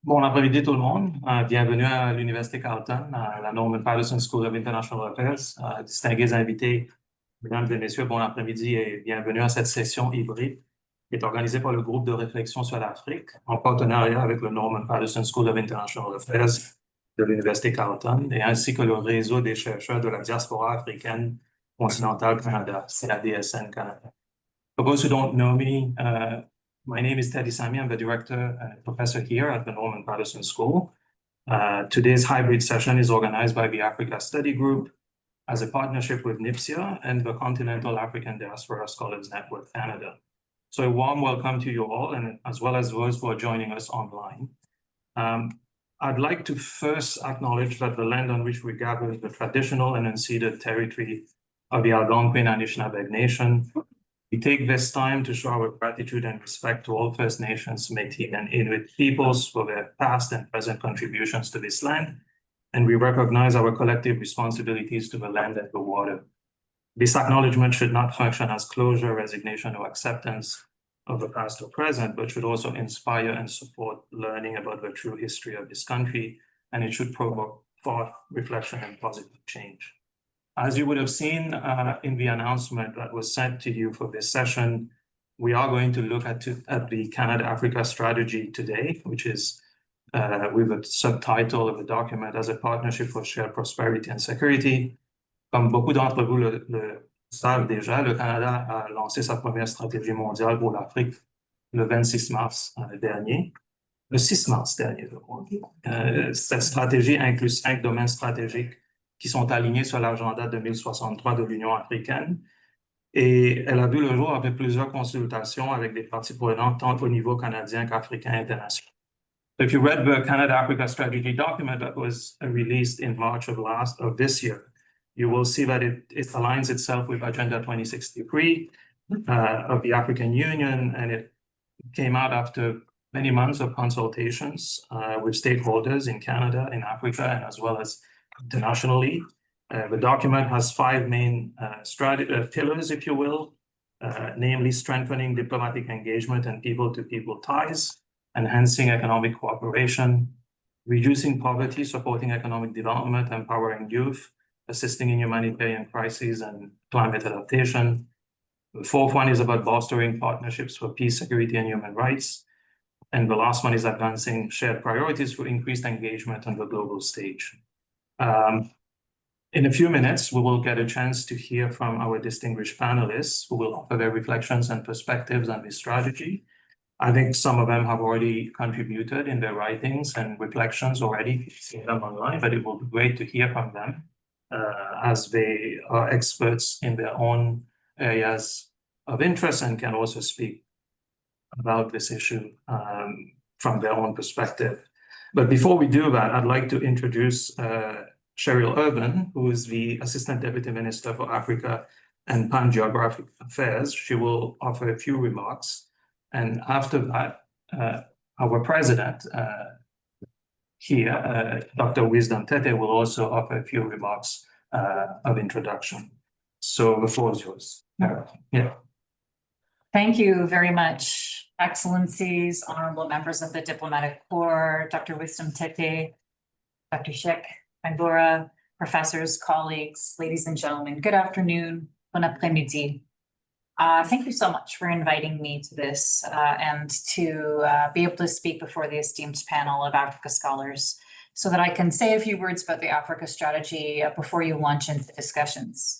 Bon après-midi tout le monde. Bienvenue à l'Université Carleton, à la Norman Paterson School of International Affairs. Distingués invités, mesdames et messieurs, bon après-midi et bienvenue à cette session hybride qui est organisée par le groupe de réflexion sur l'Afrique en partenariat avec le Norman Paterson School of International Affairs de l'Université Carleton et ainsi que le réseau des chercheurs de la Diaspora africaine Continental Canada, CADSN-Canada. For those who don't know me, my name is Teddy Sami. I'm the director and professor here at the Norman Paterson School. Today's hybrid session is organized by the Africa Study Group as a partnership with NIPSIA and the Continental African Diaspora Scholars Network Canada. So a warm welcome to you all, and as well as those who are joining us online. I'd like to first acknowledge that the land on which we gather is the traditional and unceded territory of the Algonquin and Anishinaabe Nation. We take this time to show our gratitude and respect to all First Nations, Métis, and Inuit peoples for their past and present contributions to this land, and we recognize our collective responsibilities to the land and the water. This acknowledgement should not function as closure, resignation, or acceptance of the past or present, but should also inspire and support learning about the true history of this country, and it should provoke thought, reflection, and positive change. As you would have seen in the announcement that was sent to you for this session, we are going to look at the Canada-Africa strategy today, which is with a subtitle of the document as a partnership for shared prosperity and security. Comme beaucoup d'entre vous le savent déjà, le Canada a lancé sa première stratégie mondiale pour l'Afrique le 26 mars dernier. Le 6 mars dernier, je crois. Cette stratégie inclut 5 domaines stratégiques qui sont alignés sur l'agenda 2063 de l'Union africaine. Et elle a vu le jour après plusieurs consultations avec des parties prenantes tant au niveau canadien qu'africain international. If you read the Canada-Africa strategy document that was released in March of this year, you will see that it aligns itself with Agenda 2063 of the African Union, and it came out after many months of consultations with stakeholders in Canada, in Africa, and as well as internationally. The document has 5 main pillars, if you will, namely strengthening diplomatic engagement and people-to-people ties, enhancing economic cooperation, reducing poverty, supporting economic development, empowering youth, assisting in humanitarian crises and climate adaptation. The 4th one is about fostering partnerships for peace, security, and human rights. And the last one is advancing shared priorities for increased engagement on the global stage. In a few minutes, we will get a chance to hear from our distinguished panelists who will offer their reflections and perspectives on this strategy. I think some of them have already contributed in their writings and reflections already. You've seen them online, but it will be great to hear from them as they are experts in their own areas of interest and can also speak about this issue from their own perspective. But before we do that, I'd like to introduce Cheryl Urban, who is the Assistant Deputy Minister for Africa and Pan-Geographic Affairs. She will offer a few remarks. And after that, our president here, Dr. Wisdom Tete, will also offer a few remarks of introduction. So the floor is yours. Yeah. Thank you very much, Excellencies, honorable members of the Diplomatic Corps, Dr. Wisdom Tete, Dr. Sheikh Magura, professors, colleagues, ladies and gentlemen, good afternoon, bon après-midi. Thank you so much for inviting me to this and to be able to speak before the esteemed panel of Africa scholars so that I can say a few words about the Africa strategy before you launch into discussions.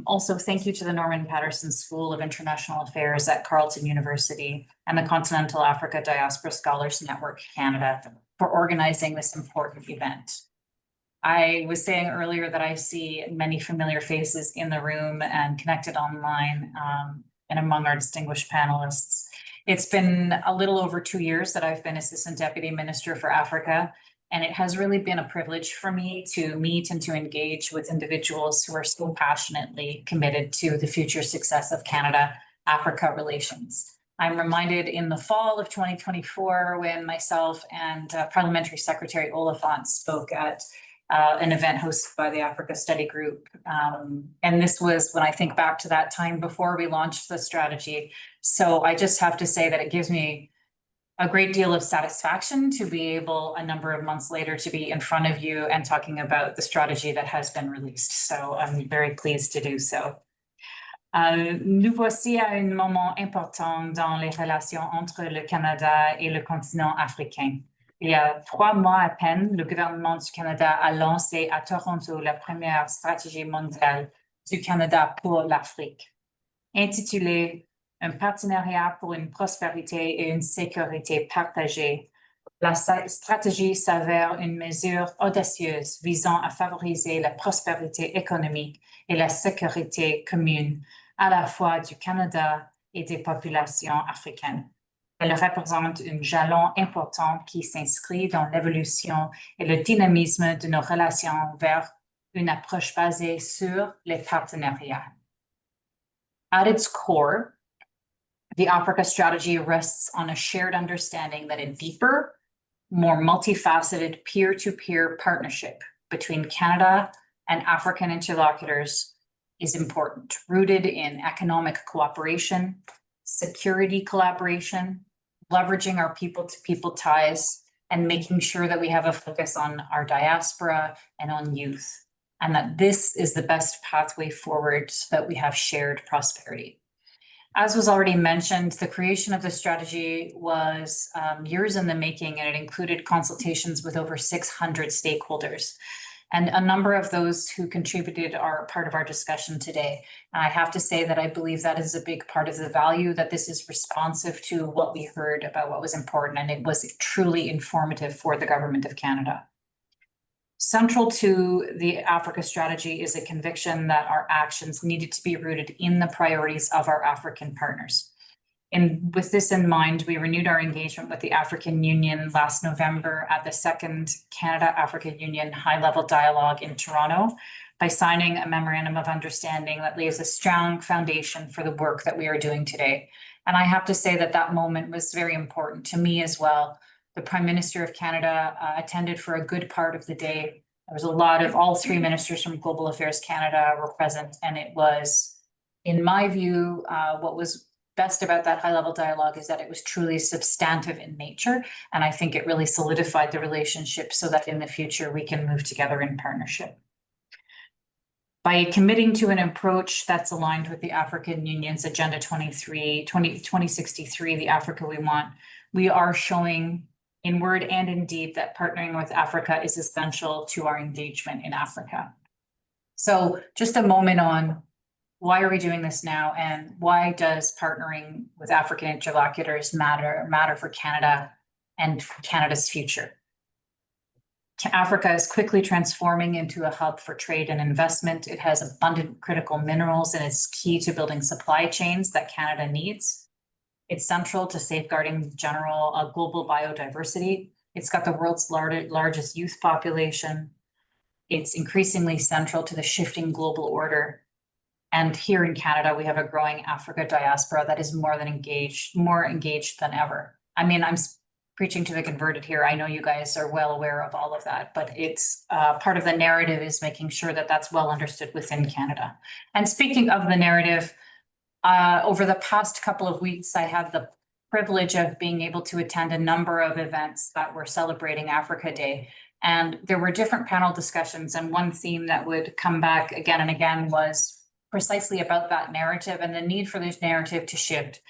Also, thank you to the Norman Paterson School of International Affairs at Carleton University and the Continental Africa Diaspora Scholars Network Canada for organizing this important event. I was saying earlier that I see many familiar faces in the room and connected online and among our distinguished panelists. It's been a little over 2 years that I've been Assistant Deputy Minister for Africa, and it has really been a privilege for me to meet and to engage with individuals who are so passionately committed to the future success of Canada-Africa relations. I'm reminded in the fall of 2024 when myself and Parliamentary Secretary Oliphant spoke at an event hosted by the Africa Study Group. And this was when I think back to that time before we launched the strategy. So I just have to say that it gives me a great deal of satisfaction to be able, a number of months later, to be in front of you and talking about the strategy that has been released. So I'm very pleased to do so. Nous voici à un moment important dans les relations entre le Canada et le continent africain. Il y a 3 mois à peine, le gouvernement du Canada a lancé à Toronto la première stratégie mondiale du Canada pour l'Afrique, intitulée « Un partenariat pour une prospérité et une sécurité partagée ». La stratégie s'avère une mesure audacieuse visant à favoriser la prospérité économique et la sécurité commune à la fois du Canada et des populations africaines. Elle représente un jalon important qui s'inscrit dans l'évolution et le dynamisme de nos relations vers une approche basée sur les partenariats. At its core, the Africa strategy rests on a shared understanding that a deeper, more multifaceted peer-to-peer partnership between Canada and African interlocutors is important, rooted in economic cooperation, security collaboration, leveraging our people-to-people ties, and making sure that we have a focus on our diaspora and on youth, and that this is the best pathway forward so that we have shared prosperity. As was already mentioned, the creation of the strategy was years in the making, and it included consultations with over 600 stakeholders. And a number of those who contributed are part of our discussion today. And I have to say that I believe that is a big part of the value, that this is responsive to what we heard about what was important, and it was truly informative for the Government of Canada. Central to the Africa strategy is a conviction that our actions needed to be rooted in the priorities of our African partners. And with this in mind, we renewed our engagement with the African Union last November at the second Canada-Africa Union high-level dialogue in Toronto by signing a memorandum of understanding that lays a strong foundation for the work that we are doing today. And I have to say that that moment was very important to me as well. The Prime Minister of Canada attended for a good part of the day. There was a lot of, all 3 ministers from Global Affairs Canada were present, and it was, in my view, what was best about that high-level dialogue is that it was truly substantive in nature, and I think it really solidified the relationship so that in the future we can move together in partnership. By committing to an approach that's aligned with the African Union's Agenda 2063, the Africa we want, we are showing in word and in deed that partnering with Africa is essential to our engagement in Africa. So just a moment on why are we doing this now, and why does partnering with African interlocutors matter for Canada and for Canada's future? Africa is quickly transforming into a hub for trade and investment. It has abundant critical minerals, and it's key to building supply chains that Canada needs. It's central to safeguarding global biodiversity. It's got the world's largest youth population. It's increasingly central to the shifting global order. And here in Canada, we have a growing Africa diaspora that is more engaged than ever. I mean, I'm preaching to the converted here. I know you guys are well aware of all of that, but it's part of the narrative is making sure that that's well understood within Canada. And speaking of the narrative, over the past couple of weeks, I had the privilege of being able to attend a number of events that were celebrating Africa Day. And there were different panel discussions, and one theme that would come back again and again was precisely about that narrative and the need for this narrative to shift.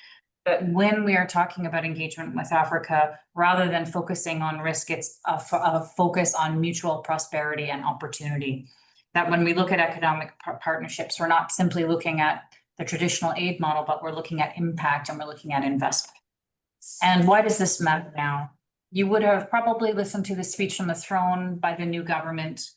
But when we are talking about engagement with Africa, rather than focusing on risk, it's a focus on mutual prosperity and opportunity. That when we look at economic partnerships, we're not simply looking at the traditional aid model, but we're looking at impact and we're looking at investment. And why does this matter now? You would have probably listened to the speech from the throne by the new government.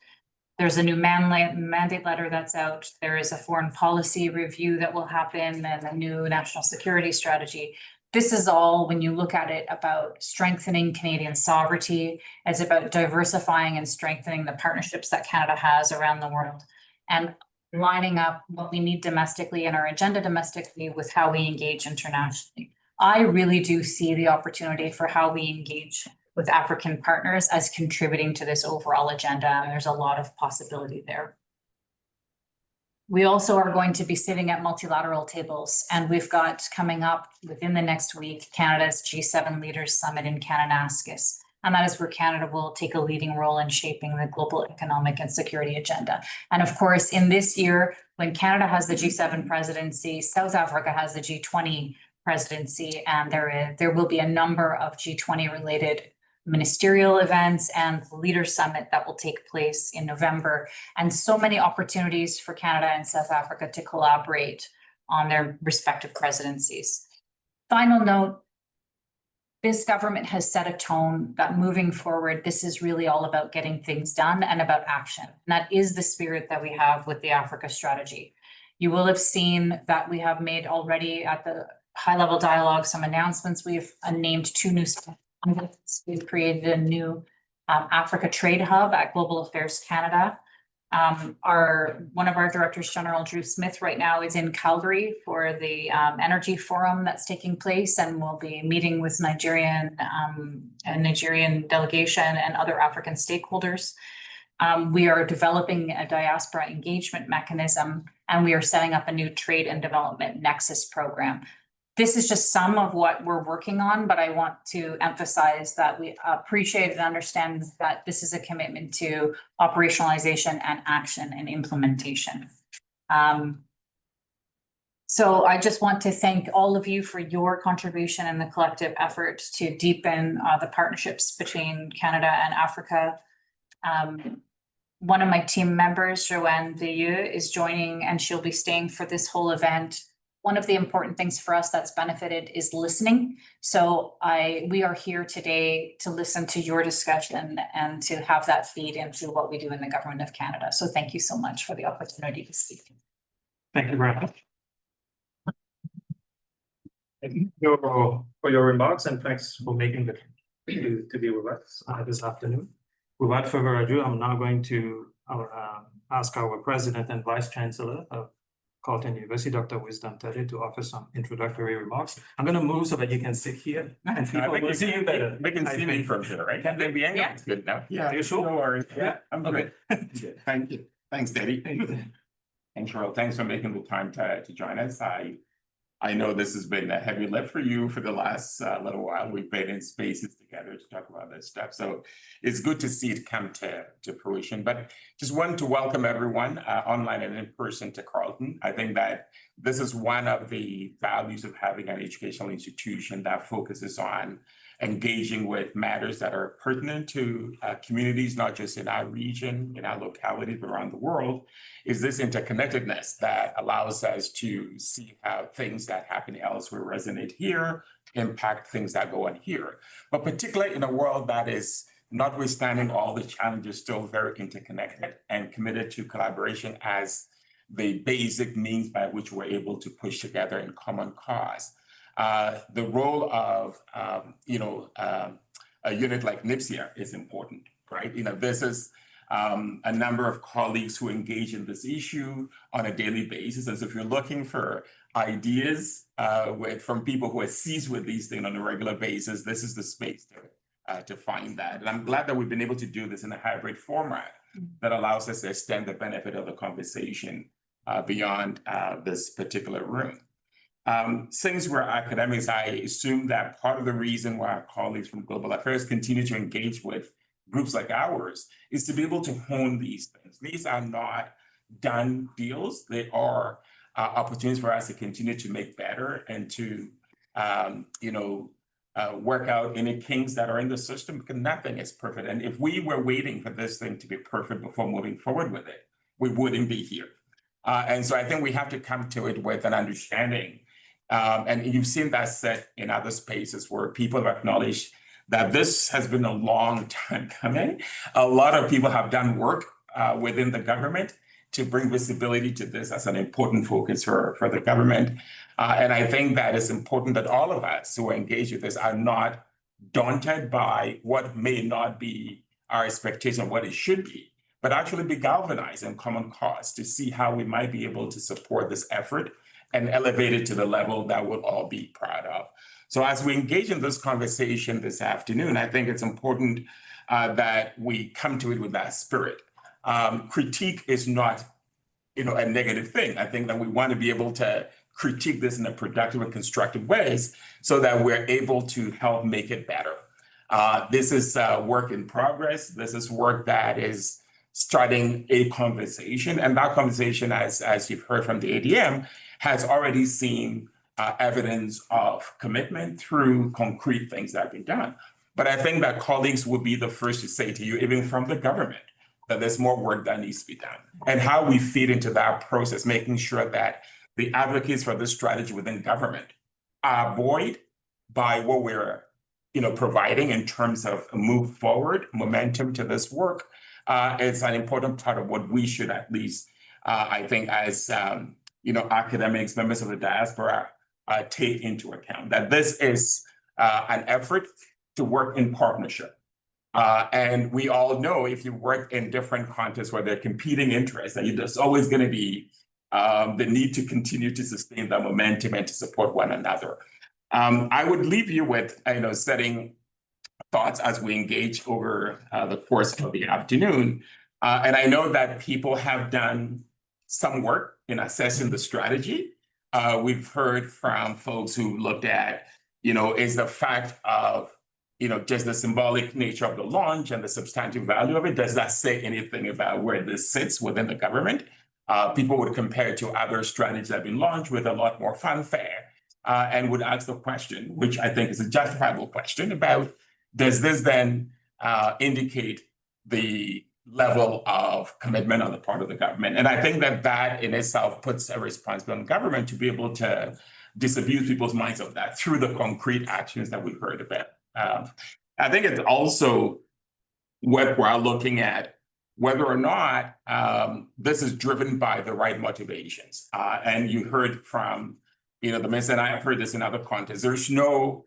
There's a new mandate letter that's out. There is a foreign policy review that will happen and a new national security strategy. This is all, when you look at it, about strengthening Canadian sovereignty. It's about diversifying and strengthening the partnerships that Canada has around the world and lining up what we need domestically and our agenda domestically with how we engage internationally. I really do see the opportunity for how we engage with African partners as contributing to this overall agenda. And there's a lot of possibility there. We also are going to be sitting at multilateral tables, and we've got coming up within the next week, Canada's G7 Leaders Summit in Kananaskis. And that is where Canada will take a leading role in shaping the global economic and security agenda. And of course, in this year, when Canada has the G7 presidency, South Africa has the G20 presidency, and there will be a number of G20 related ministerial events and the Leaders Summit that will take place in November, and so many opportunities for Canada and South Africa to collaborate on their respective presidencies. Final note, this government has set a tone that moving forward, this is really all about getting things done and about action. And that is the spirit that we have with the Africa strategy. You will have seen that we have made already at the high-level dialogue some announcements. We've named 2 new we've created a new Africa Trade Hub at Global Affairs Canada. One of our directors general, Drew Smith, right now is in Calgary for the energy forum that's taking place, and we'll be meeting with Nigerian delegation and other African stakeholders. We are developing a diaspora engagement mechanism, and we are setting up a new trade and development nexus program. This is just some of what we're working on, but I want to emphasize that we appreciate and understand that this is a commitment to operationalization and action and implementation. So I just want to thank all of you for your contribution and the collective effort to deepen the partnerships between Canada and Africa. One of my team members, Joanne Veilleux, is joining, and she'll be staying for this whole event. One of the important things for us that's benefited is listening. So we are here today to listen to your discussion and to have that feed into what we do in the Government of Canada. So thank you so much for the opportunity to speak. Thank you very much. Thank you for your remarks, and thanks for making the time to be with us this afternoon. Without further ado, I'm now going to ask our President and Vice Chancellor of Carleton University, Dr. Wisdom Tete, to offer some introductory remarks. I'm going to move so that you can sit here and people will see you better. They can see me from here, right? Can they be angry? It's good now. Yeah, are you sure? No worries. Yeah, I'm okay. good. Thank you. Thanks, Daddy. And Cheryl, thanks for making the time to join us. I know this has been a heavy lift for you for the last little while. We've been in spaces together to talk about this stuff. So it's good to see it come to fruition. But just wanted to welcome everyone online and in person to Carleton. I think that this is one of the values of having an educational institution that focuses on engaging with matters that are pertinent to communities, not just in our region, in our localities, but around the world, is this interconnectedness that allows us to see how things that happen elsewhere resonate here, impact things that go on here. But particularly in a world that is, notwithstanding all the challenges, still very interconnected and committed to collaboration as the basic means by which we're able to push together in common cause. The role of, a unit like NIPSIA is important, right? This is a number of colleagues who engage in this issue on a daily basis. And so if you're looking for ideas from people who are seized with these things on a regular basis, this is the space to find that. And I'm glad that we've been able to do this in a hybrid format that allows us to extend the benefit of the conversation beyond this particular room. Since we're academics, I assume that part of the reason why our colleagues from Global Affairs continue to engage with groups like ours is to be able to hone these things. These are not done deals. They are opportunities for us to continue to make better and to, work out any kinks that are in the system, because nothing is perfect. And if we were waiting for this thing to be perfect before moving forward with it, we wouldn't be here. And so I think we have to come to it with an understanding. And you've seen that set in other spaces where people have acknowledged that this has been a long time coming. A lot of people have done work within the government to bring visibility to this as an important focus for the government. And I think that it's important that all of us who are engaged with this are not daunted by what may not be our expectation of what it should be, but actually be galvanized in common cause to see how we might be able to support this effort and elevate it to the level that we'll all be proud of. So as we engage in this conversation this afternoon, I think it's important that we come to it with that spirit. Critique is not, a negative thing. I think that we want to be able to critique this in a productive and constructive ways so that we're able to help make it better. This is work in progress. This is work that is starting a conversation, and that conversation, as you've heard from the ADM, has already seen evidence of commitment through concrete things that have been done. But I think that colleagues would be the first to say to you, even from the government, that there's more work that needs to be done. And how we feed into that process, making sure that the advocates for this strategy within government are buoyed by what we're providing in terms of a move forward, momentum to this work, is an important part of what we should at least, I think, as academics, members of the diaspora, take into account. That this is an effort to work in partnership. And we all know if you work in different contexts where there are competing interests, that there's always going to be the need to continue to sustain that momentum and to support one another. I would leave you with setting thoughts as we engage over the course of the afternoon. And I know that people have done some work in assessing the strategy. We've heard from folks who looked at, is the fact of, just the symbolic nature of the launch and the substantive value of it, does that say anything about where this sits within the government? People would compare it to other strategies that have been launched with a lot more fanfare, and would ask the question, which I think is a justifiable question, about does this then indicate the level of commitment on the part of the government? And I think that that in itself puts a responsibility on government to be able to disabuse people's minds of that through the concrete actions that we've heard about. I think it's also worthwhile looking at whether or not this is driven by the right motivations. And you heard from the minister, and I have heard this in other contexts, there's no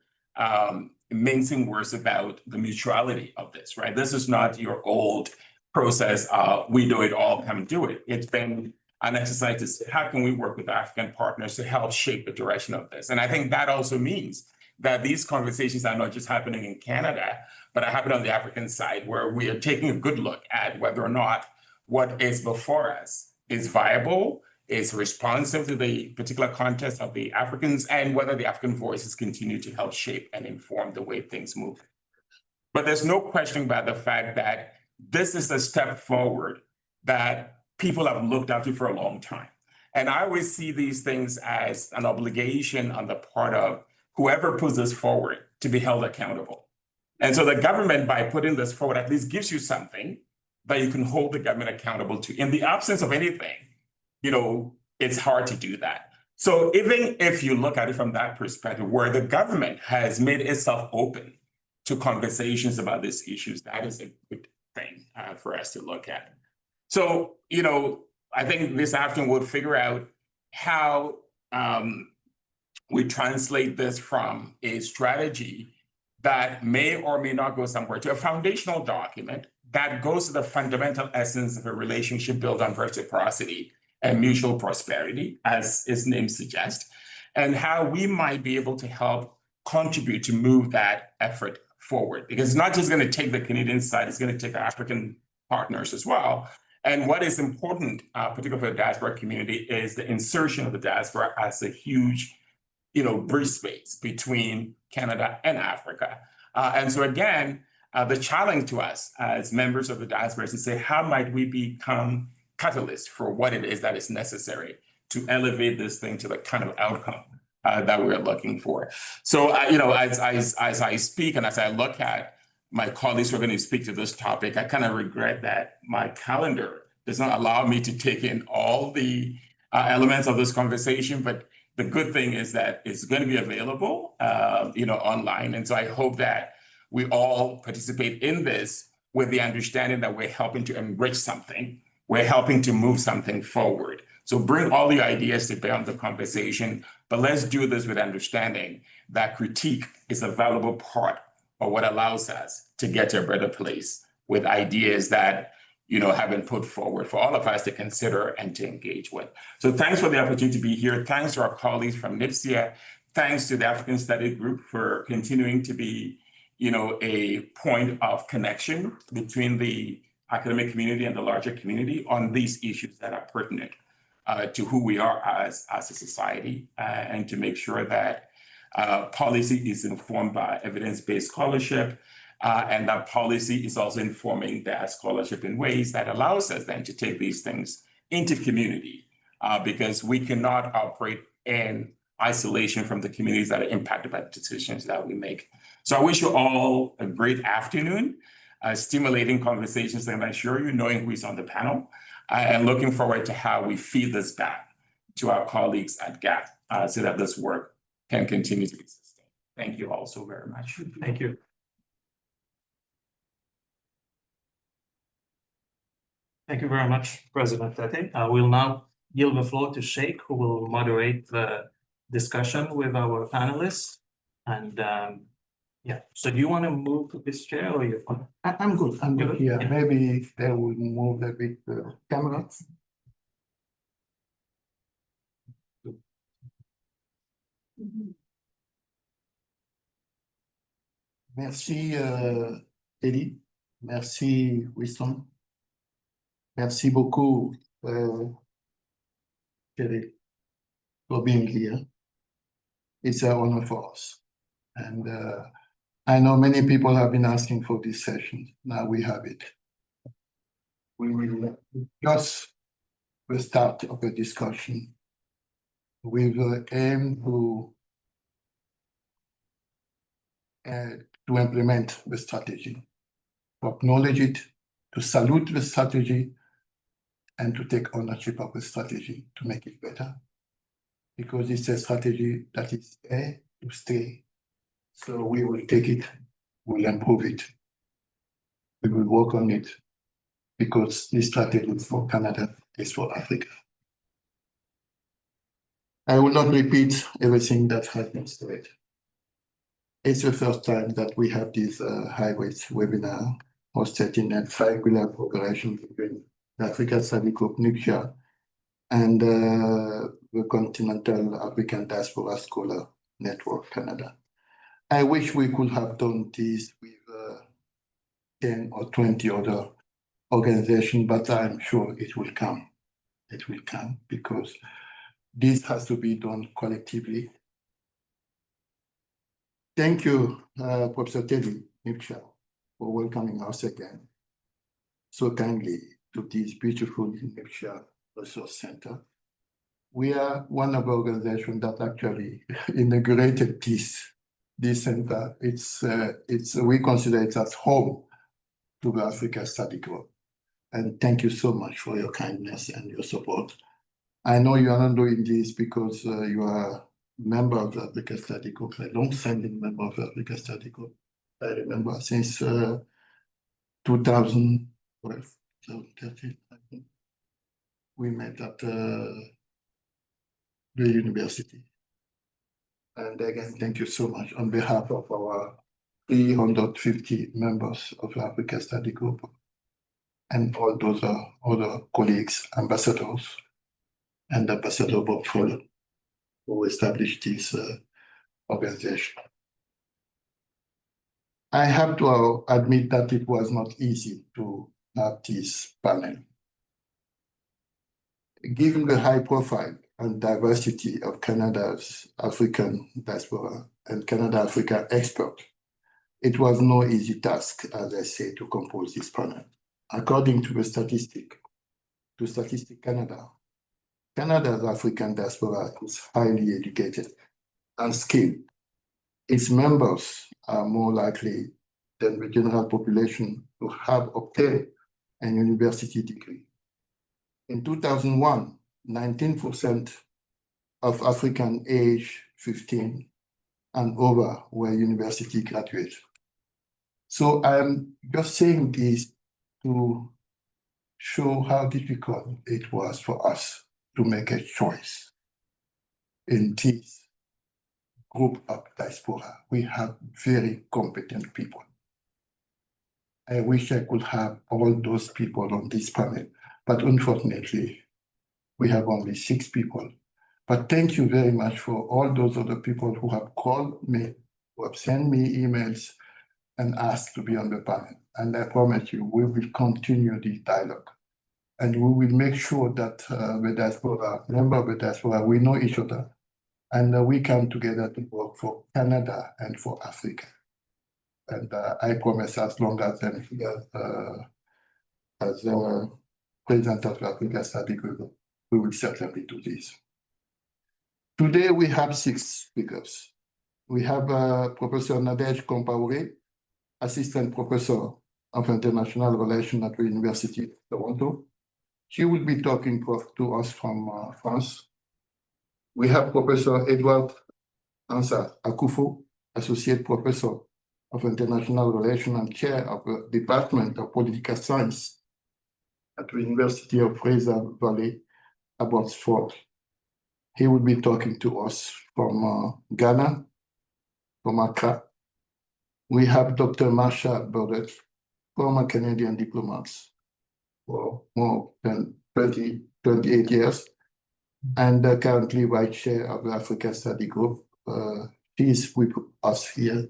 mincing words about the mutuality of this, right? This is not your old process, we do it all, come do it. It's been an exercise to say, how can we work with African partners to help shape the direction of this? And I think that also means that these conversations are not just happening in Canada, but are happening on the African side, where we are taking a good look at whether or not what is before us is viable, is responsive to the particular context of the Africans, and whether the African voices continue to help shape and inform the way things move. But there's no question about the fact that this is a step forward that people have looked after for a long time. And I always see these things as an obligation on the part of whoever puts this forward to be held accountable. And so the government, by putting this forward, at least gives you something that you can hold the government accountable to. In the absence of anything, it's hard to do that. So even if you look at it from that perspective, where the government has made itself open to conversations about these issues, that is a good thing for us to look at. So, I think this afternoon we'll figure out how we translate this from a strategy that may or may not go somewhere to a foundational document that goes to the fundamental essence of a relationship built on reciprocity and mutual prosperity, as its name suggests, and how we might be able to help contribute to move that effort forward. Because it's not just going to take the Canadian side, it's going to take our African partners as well. And what is important, particularly for the diaspora community, is the insertion of the diaspora as a huge bridge space between Canada and Africa. And so again, the challenge to us as members of the diaspora is to say, how might we become catalysts for what it is that is necessary to elevate this thing to the kind of outcome that we're looking for. So, as I speak and as I look at my colleagues who are going to speak to this topic, I kind of regret that my calendar does not allow me to take in all the elements of this conversation, but the good thing is that it's going to be available, online. And so I hope that we all participate in this with the understanding that we're helping to enrich something. We're helping to move something forward. So bring all the ideas to bear on the conversation, but let's do this with understanding that critique is a valuable part of what allows us to get to a better place with ideas that have been put forward for all of us to consider and to engage with. So thanks for the opportunity to be here. Thanks to our colleagues from NIPSIA. Thanks to the African Study Group for continuing to be, a point of connection between the academic community and the larger community on these issues that are pertinent to who we are as a society, and to make sure that policy is informed by evidence-based scholarship, and that policy is also informing that scholarship in ways that allows us then to take these things into community, because we cannot operate in isolation from the communities that are impacted by the decisions that we make. So I wish you all a great afternoon, stimulating conversations, and I'm sure you knowing who is on the panel, and looking forward to how we feed this back to our colleagues at GAP, so that this work can continue to be sustained. Thank you all so very much. Thank you. Thank you very much, President Tete. I will now yield the floor to Sheikh, who will moderate the discussion with our panelists. And yeah, so do you want to move to this chair or you? I'm good. I'm good here. Yeah. Maybe they will move a bit the camera. Merci, Eddie. Merci, Wisdom. Merci beaucoup, Thierry, for being here. It's an honor for us. And I know many people have been asking for this session. Now we have it. We will just the start of the discussion with the aim to implement the strategy, to acknowledge it, to salute the strategy, and to take ownership of the strategy to make it better. Because it's a strategy that is there to stay. So we will take it, we'll improve it. We will work on it because this strategy is for Canada, is for Africa. I will not repeat everything that has been said. It's the first time that we have this HYBRIDE webinar hosted in a triangular cooperation between the African Study Group, NIPSIA, and the Continental African Diaspora Scholar Network, Canada. I wish we could have done this with 10 or 20 other organizations, but I'm sure it will come. It will come because this has to be done collectively. Thank you, Professor Teddy NIPSIA, for welcoming us again so kindly to this beautiful NIPSIA Resource Center. We are one of the organizations that actually inaugurated this center. We consider it as home to the Africa Study Group. And thank you so much for your kindness and your support. I know you are not doing this because you are a member of the Africa Study Group, a long-standing member of the Africa Study Group. I remember since 2012, 2013, I think, we met at the university. And again, thank you so much on behalf of our 350 members of the Africa Study Group and all those other colleagues, ambassadors, and Ambassador Bob Fuller, who established this organization. I have to admit that it was not easy to have this panel. Given the high profile and diversity of Canada's African diaspora and Canada-Africa expert, it was no easy task, as I say, to compose this panel. According to the Statistic Canada, Canada's African diaspora is highly educated and skilled. Its members are more likely than the general population to have obtained a university degree. In 2001, 19% of African age 15 and over were university graduates. So I'm just saying this to show how difficult it was for us to make a choice in this group of diaspora. We have very competent people. I wish I could have all those people on this panel, but unfortunately, we have only 6 people. But thank you very much for all those other people who have called me, who have sent me emails and asked to be on the panel. And I promise you, we will continue this dialogue. And we will make sure that the diaspora, member of the diaspora, we know each other. And we come together to work for Canada and for Africa. And I promise as long as I'm here as President of Africa Study Group, we will certainly do this. Today we have 6 speakers. We have Professor Nadège Compaoré, Assistant Professor of International Relations at the University of Toronto. She will be talking to us from France. We have Professor Edouard Ansa Akufo, Associate Professor of International Relations and Chair of the Department of Political Science at the University of Fraser Valley, Abbotsford. He will be talking to us from Ghana, from Accra. We have Dr. Marsha Burdett, former Canadian diplomat for more than 28 years, and currently Vice Chair of the Africa Study Group. She is with us here.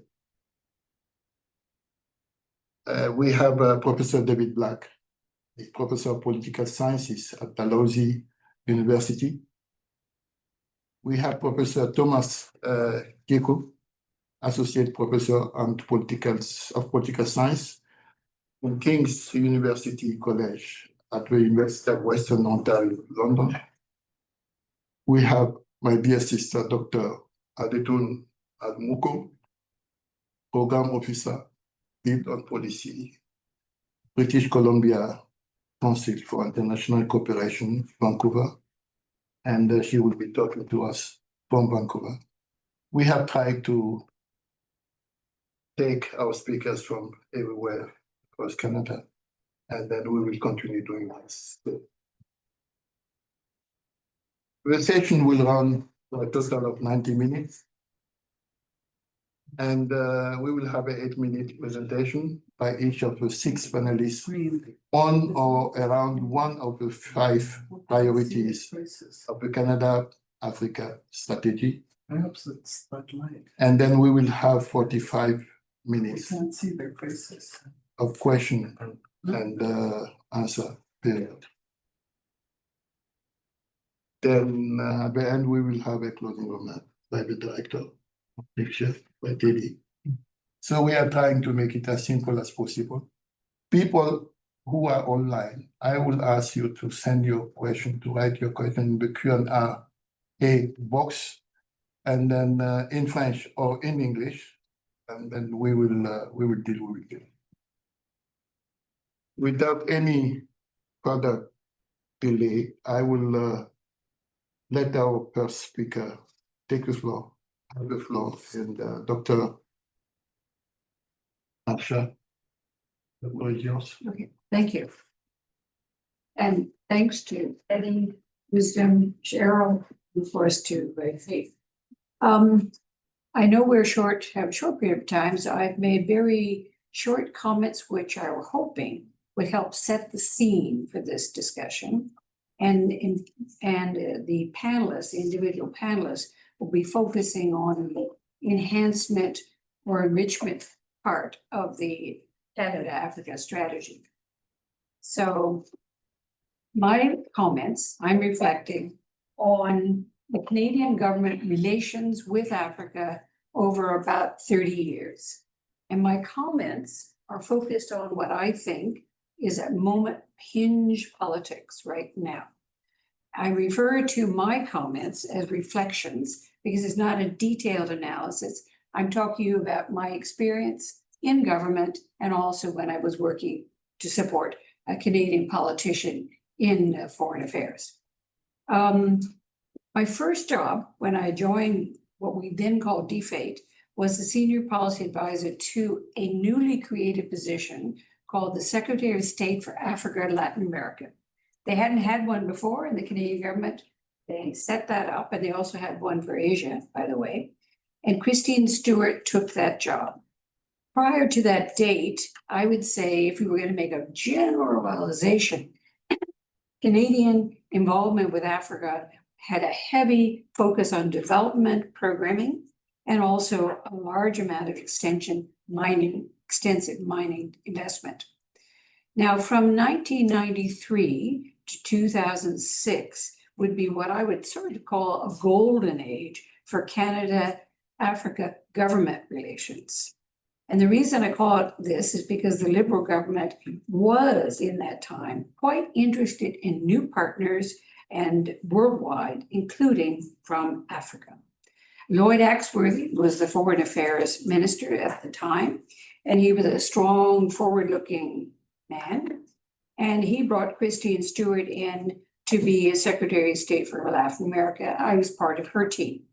We have Professor David Black, the Professor of Political Sciences at Dalhousie University. We have Professor Thomas Kieku, Associate Professor of Political Science from King's University College at the University of Western Ontario, London. We have my dear sister, Dr. Adetun Admuko, Program Officer, Lead on Policy, British Columbia Council for International Cooperation, Vancouver, and she will be talking to us from Vancouver. We have tried to take our speakers from everywhere across Canada, and then we will continue doing this. The session will run for a total of 90 minutes. And we will have an 8-minute presentation by each of the 6 panelists on or around one of the 5 priorities of the Canada-Africa strategy. And then we will have 45 minutes of question and answer period. Then at the end, we will have a closing remark by the director of lecture, by Teddy. So we are trying to make it as simple as possible. People who are online, I will ask you to send your question, to write your question in the Q&A box, and then in French or in English, and then we will deal with it. Without any further delay, I will let our first speaker take the floor. Have the floor, and Dr. Marsha, the floor is yours. Okay, thank you. And thanks to Eddie, Wisdom, Cheryl, and of course to Faith. I know we're have a short period of time, so I've made very short comments, which I was hoping would help set the scene for this discussion. And the panelists, the individual panelists, will be focusing on the enhancement or enrichment part of the Canada-Africa strategy. So my comments, I'm reflecting on the Canadian government relations with Africa over about 30 years. And my comments are focused on what I think is at moment hinge politics right now. I refer to my comments as reflections because it's not a detailed analysis. I'm talking to you about my experience in government and also when I was working to support a Canadian politician in foreign affairs. My first job when I joined what we then called DFATE was the Senior Policy Advisor to a newly created position called the Secretary of State for Africa and Latin America. They hadn't had one before in the Canadian government. They set that up, and they also had one for Asia, by the way. And Christine Stewart took that job. Prior to that date, I would say if we were going to make a generalization, Canadian involvement with Africa had a heavy focus on development programming and also a large amount of extensive mining investment. Now, from 1993 to 2006 would be what I would sort of call a golden age for Canada-Africa government relations. And the reason I call it this is because the Liberal government was in that time quite interested in new partners and worldwide, including from Africa. Lloyd Axworthy was the Foreign Affairs Minister at the time, and he was a strong, forward-looking man. And he brought Christine Stewart in to be a Secretary of State for Latin America. I was part of her team.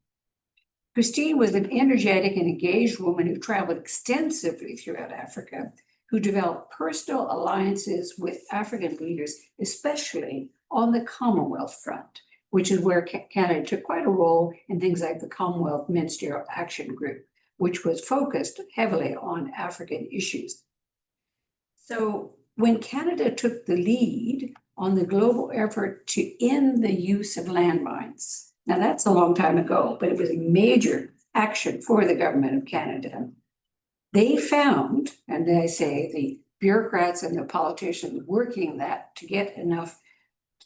Christine was an energetic and engaged woman who traveled extensively throughout Africa, who developed personal alliances with African leaders, especially on the Commonwealth front, which is where Canada took quite a role in things like the Commonwealth Ministerial Action Group, which was focused heavily on African issues. So when Canada took the lead on the global effort to end the use of landmines, now that's a long time ago, but it was a major action for the government of Canada. They found, and I say the bureaucrats and the politicians working that to get enough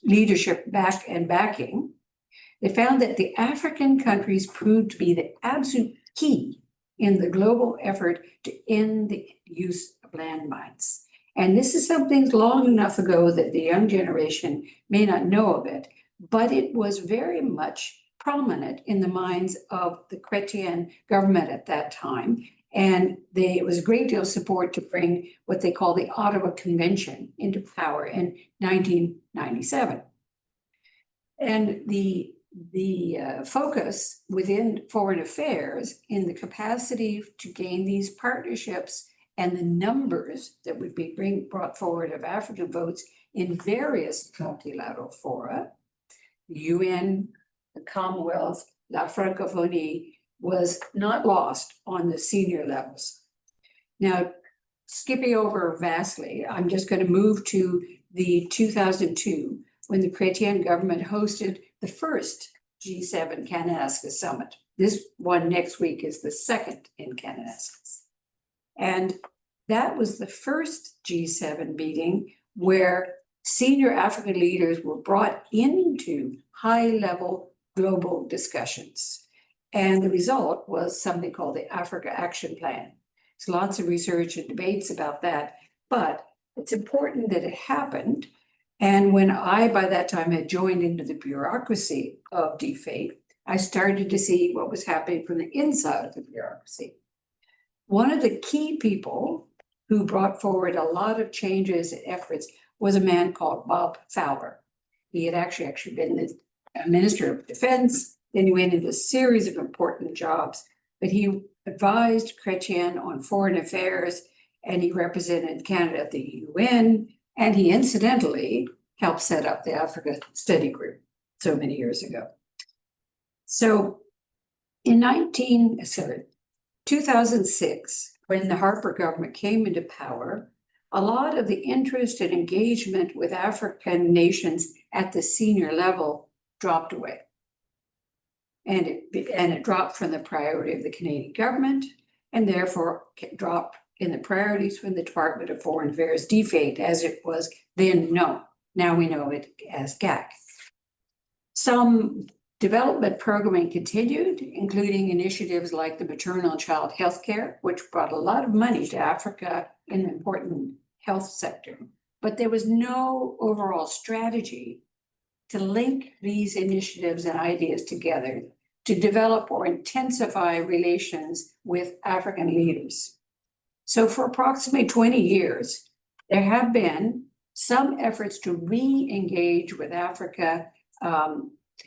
leadership back and backing, they found that the African countries proved to be the absolute key in the global effort to end the use of landmines. And this is something long enough ago that the young generation may not know of it, but it was very much prominent in the minds of the Chrétien government at that time. And it was a great deal of support to bring what they call the Ottawa Convention into power in 1997. And the focus within foreign affairs in the capacity to gain these partnerships and the numbers that would be brought forward of African votes in various multilateral fora, the UN, the Commonwealth, La Francophonie, was not lost on the senior levels. Now, skipping over vastly, I'm just going to move to the 2002, when the Chrétien government hosted the first G7 Kananaskis Summit. This one next week is the second in Kananaskis. And that was the first G7 meeting where senior African leaders were brought into high-level global discussions. And the result was something called the Africa Action Plan. There's lots of research and debates about that, but it's important that it happened. And when I, by that time, had joined into the bureaucracy of DFATE, I started to see what was happening from the inside of the bureaucracy. One of the key people who brought forward a lot of changes and efforts was a man called Bob Fowler. He had actually been the Minister of Defense, then he went into a series of important jobs, but he advised Chrétien on foreign affairs, and he represented Canada at the UN, and he incidentally helped set up the Africa Study Group so many years ago. So in 2006, when the Harper government came into power, a lot of the interest and engagement with African nations at the senior level dropped away. And it dropped from the priority of the Canadian government, and therefore dropped in the priorities from the Department of Foreign Affairs, DFATE, as it was then known. Now we know it as GAC. Some development programming continued, including initiatives like the maternal and child health care, which brought a lot of money to Africa in the important health sector. But there was no overall strategy to link these initiatives and ideas together to develop or intensify relations with African leaders. So for approximately 20 years, there have been some efforts to re-engage with Africa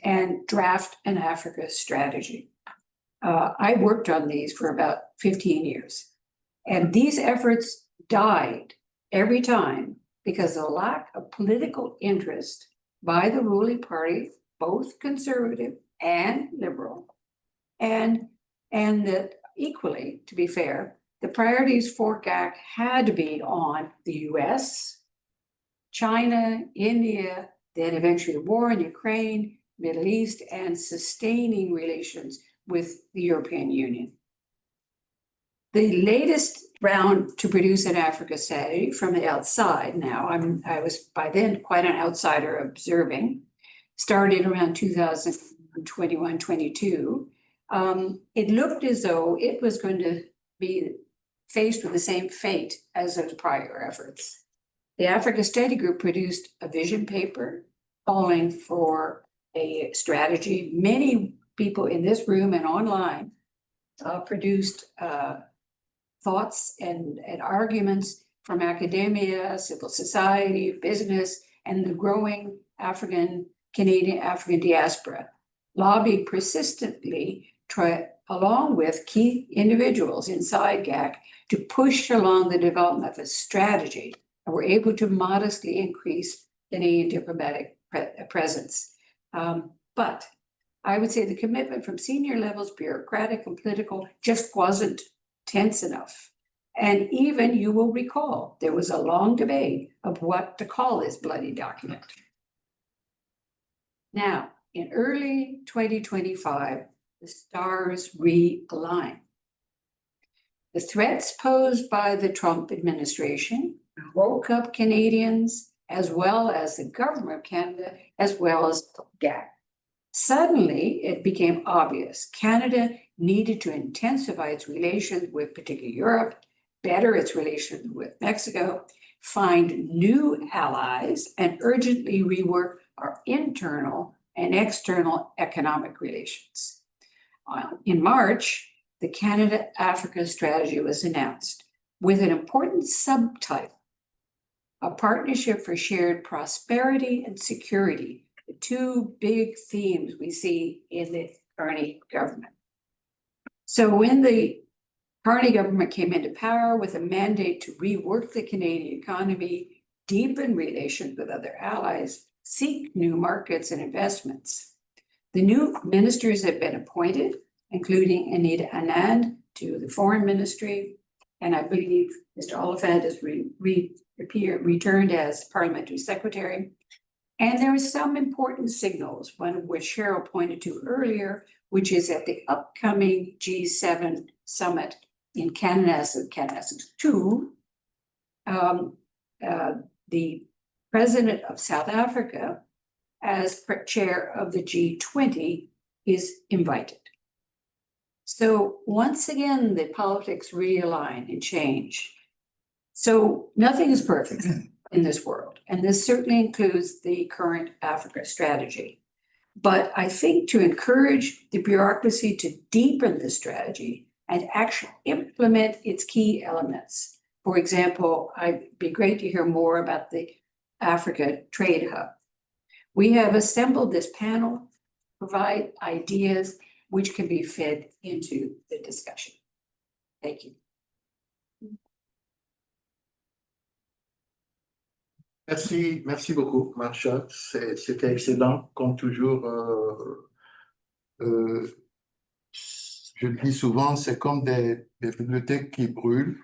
and draft an Africa strategy. I worked on these for about 15 years. And these efforts died every time because of the lack of political interest by the ruling party, both conservative and liberal, and that equally, to be fair, the priorities for GAC had to be on the US, China, India, then eventually the war in Ukraine, Middle East, and sustaining relations with the European Union. The latest round to produce an Africa strategy from the outside now, I was by then quite an outsider observing, started around 2021-22. It looked as though it was going to be faced with the same fate as those prior efforts. The Africa Study Group produced a vision paper calling for a strategy. Many people in this room and online produced thoughts and arguments from academia, civil society, business, and the growing Canadian diaspora, lobbied persistently, along with key individuals inside GAC, to push along the development of a strategy, and were able to modestly increase Canadian diplomatic presence. But I would say the commitment from senior levels, bureaucratic and political, just wasn't tense enough. And even, you will recall, there was a long debate of what to call this bloody document. Now, in early 2025, the stars realign. The threats posed by the Trump administration woke up Canadians, as well as the government of Canada, as well as GAC. Suddenly, it became obvious Canada needed to intensify its relations with particularly Europe, better its relations with Mexico, find new allies, and urgently rework our internal and external economic relations. In March, the Canada-Africa strategy was announced with an important subtitle, a partnership for shared prosperity and security, the two big themes we see in the Carney government. So when the Carney government came into power with a mandate to rework the Canadian economy, deepen relations with other allies, seek new markets and investments, the new ministers have been appointed, including Anita Anand to the Foreign Ministry, and I believe Mr. Oliphant has returned as Parliamentary Secretary. And there are some important signals, one of which Cheryl pointed to earlier, which is at the upcoming G7 summit in Canada 2, the president of South Africa, as chair of the G20, is invited. So once again, the politics realign and change. So nothing is perfect in this world, and this certainly includes the current Africa strategy. But I think to encourage the bureaucracy to deepen the strategy and actually implement its key elements. For example, it'd be great to hear more about the Africa Trade Hub. We have assembled this panel to provide ideas which can be fed into the discussion. Thank you. Merci beaucoup, Marsha. C'était excellent, comme toujours. Je le dis souvent, c'est comme des bibliothèques qui brûlent.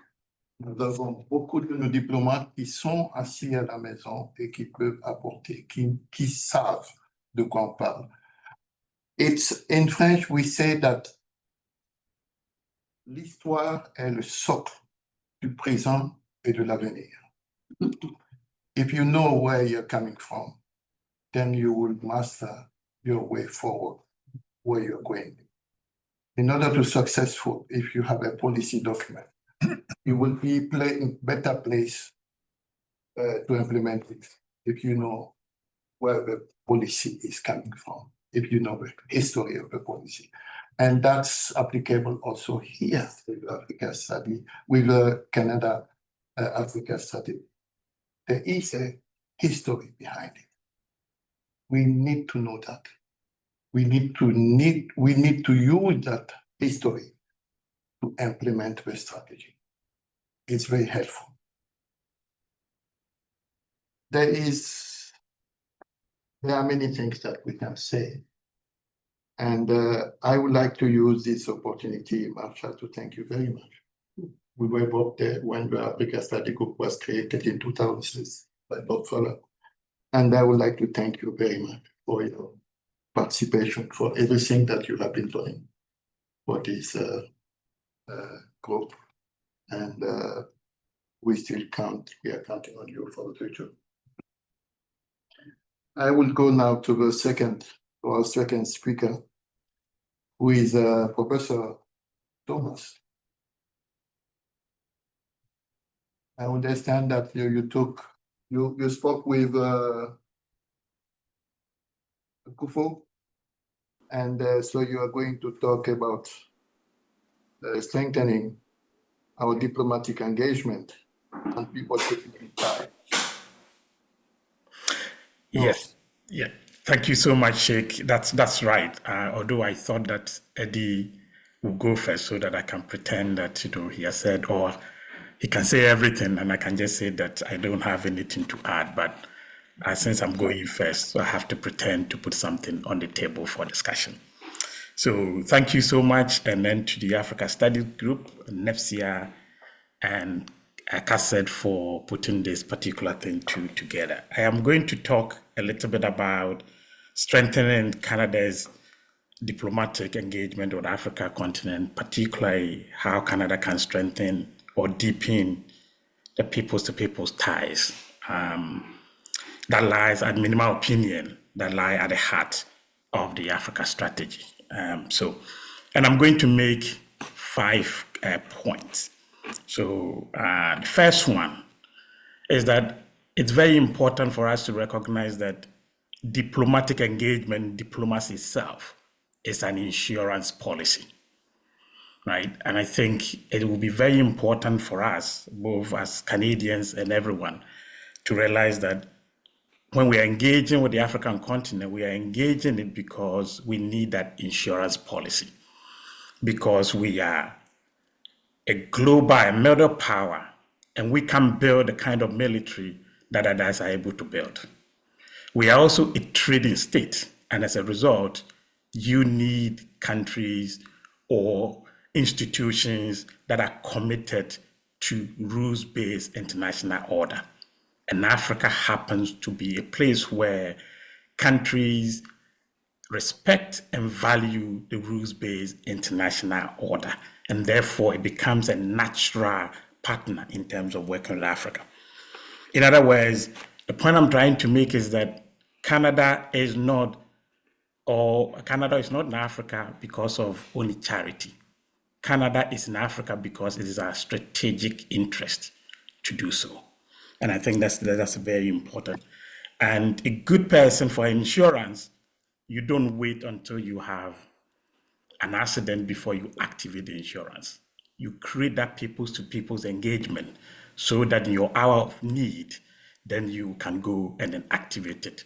Nous avons beaucoup de nos diplomates qui sont assis à la maison et qui peuvent apporter, qui savent de quoi on parle. It's in French, we say that l'histoire est le socle du présent et de l'avenir. If you know where you're coming from, then you will master your way forward, where you're going. In order to be successful, if you have a policy document, you will be in better place to implement it if you know where the policy is coming from, if you know the history of the policy. And that's applicable also here with Africa Study, with the Canada Africa Study. There is a history behind it. We need to know that. We need to use that history to implement the strategy. It's very helpful. There are many things that we can say. And I would like to use this opportunity, Marsha, to thank you very much We were both there when the Africa Study Group was created in 2006 by Bob Fuller. And I would like to thank you very much for your participation, for everything that you have been doing for this group. And we are counting on you for the future. I will go now to our second speaker, who is Professor Thomas. I understand that you spoke with Kufo, and so you are going to talk about strengthening our diplomatic engagement and people taking time. Yes, yeah. Thank you so much, Sheikh. That's right. Although I thought that Eddie will go first so that I can pretend that he has said, or he can say everything and I can just say that I don't have anything to add. But since I'm going first, so I have to pretend to put something on the table for discussion. So thank you so much. And then to the Africa Studies Group, NEPSIA, and CADSN for putting this particular thing together. I am going to talk a little bit about strengthening Canada's diplomatic engagement with the Africa continent, particularly how Canada can strengthen or deepen the peoples-to-peoples ties that lies, at minimal opinion, that lie at the heart of the Africa strategy. And I'm going to make 5 points. So the first one is that it's very important for us to recognize that diplomatic engagement, diplomacy itself, is an insurance policy, right? And I think it will be very important for us, both as Canadians and everyone, to realize that when we are engaging with the African continent, we are engaging it because we need that insurance policy, because we are a global middle power, and we can build the kind of military that others are able to build. We are also a trading state, and as a result, you need countries or institutions that are committed to rules-based international order. And Africa happens to be a place where countries respect and value the rules-based international order, and therefore it becomes a natural partner in terms of working with Africa. In other words, the point I'm trying to make is that Canada is not in Africa because of only charity. Canada is in Africa because it is our strategic interest to do so. And I think that's very important. And a good person for insurance, you don't wait until you have an accident before you activate the insurance. You create that peoples-to-peoples engagement so that in your hour of need, then you can go and then activate it.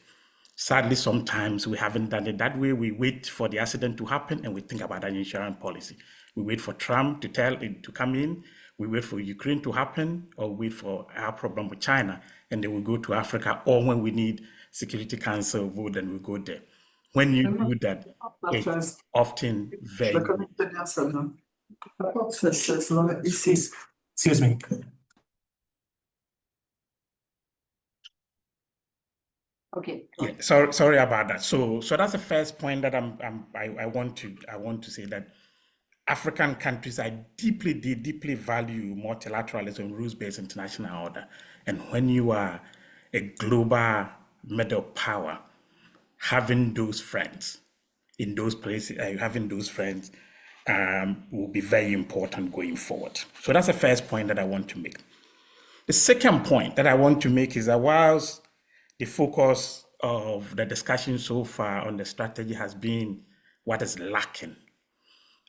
Sadly, sometimes we haven't done it that way. We wait for the accident to happen and we think about an insurance policy. We wait for Trump to come in. We wait for Ukraine to happen, or wait for our problem with China, and then we go to Africa, or when we need Security Council vote, then we go there. When you do that, it's often very... Excuse me. Okay. Yeah, sorry about that. So that's the first point that I want to say, that African countries deeply value multilateralism, rules-based international order. And when you are a global middle power, having those friends in those places, will be very important going forward. So that's the first point that I want to make. The second point that I want to make is that whilst the focus of the discussion so far on the strategy has been what is lacking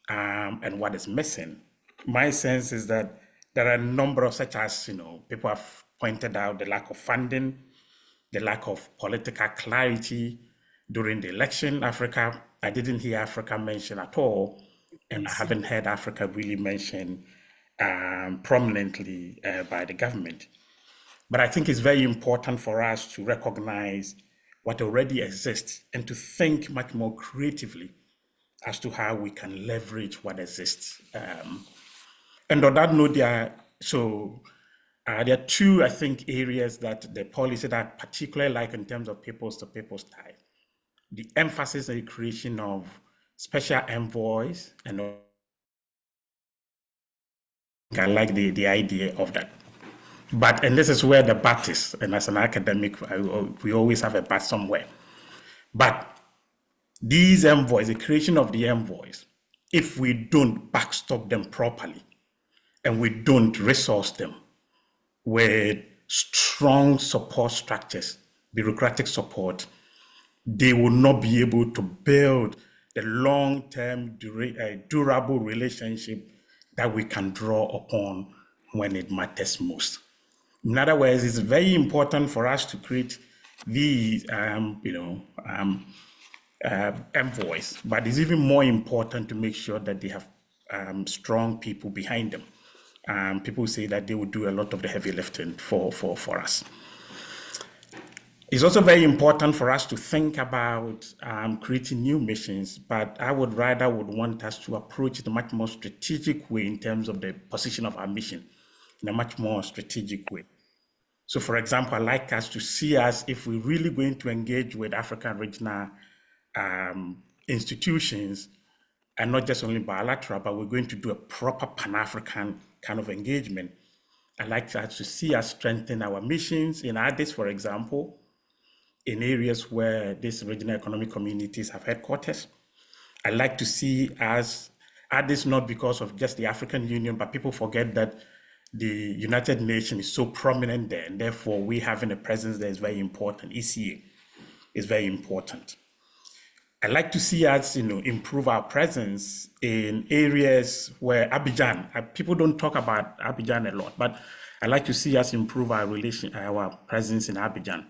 and what is missing, my sense is that there are a number of, such as, people have pointed out the lack of funding, the lack of political clarity during the election. I didn't hear Africa mentioned at all, and I haven't heard Africa really mentioned prominently by the government. But I think it's very important for us to recognize what already exists and to think much more creatively as to how we can leverage what exists. And on that note, there are two, I think, areas that the policy that I particularly like in terms of peoples to peoples ties. The emphasis on the creation of special envoys, and I like the idea of that. But, and this is where the bat is, and as an academic, we always have a bat somewhere. But these envoys, the creation of the envoys, if we don't backstop them properly, and we don't resource them with strong support structures, bureaucratic support, they will not be able to build the long-term durable relationship that we can draw upon when it matters most. In other words, it's very important for us to create these, envoys, but it's even more important to make sure that they have strong people behind them. People say that they will do a lot of the heavy lifting for us. It's also very important for us to think about creating new missions, but I would want us to approach it in a much more strategic way in terms of the position of our mission, in a much more strategic way. So, for example, I'd like us to see us, if we're really going to engage with African regional institutions, and not just only bilateral, but we're going to do a proper Pan-African kind of engagement. I'd like us to see us strengthen our missions in Addis, for example, in areas where these regional economic communities have headquarters. I'd like to see us Addis, not because of just the African Union, but people forget that the United Nations is so prominent there, and therefore we having a presence there is very important. ECA is very important. I'd like to see us, improve our presence in areas where Abidjan, people don't talk about Abidjan a lot, but I'd like to see us improve our presence in Abidjan,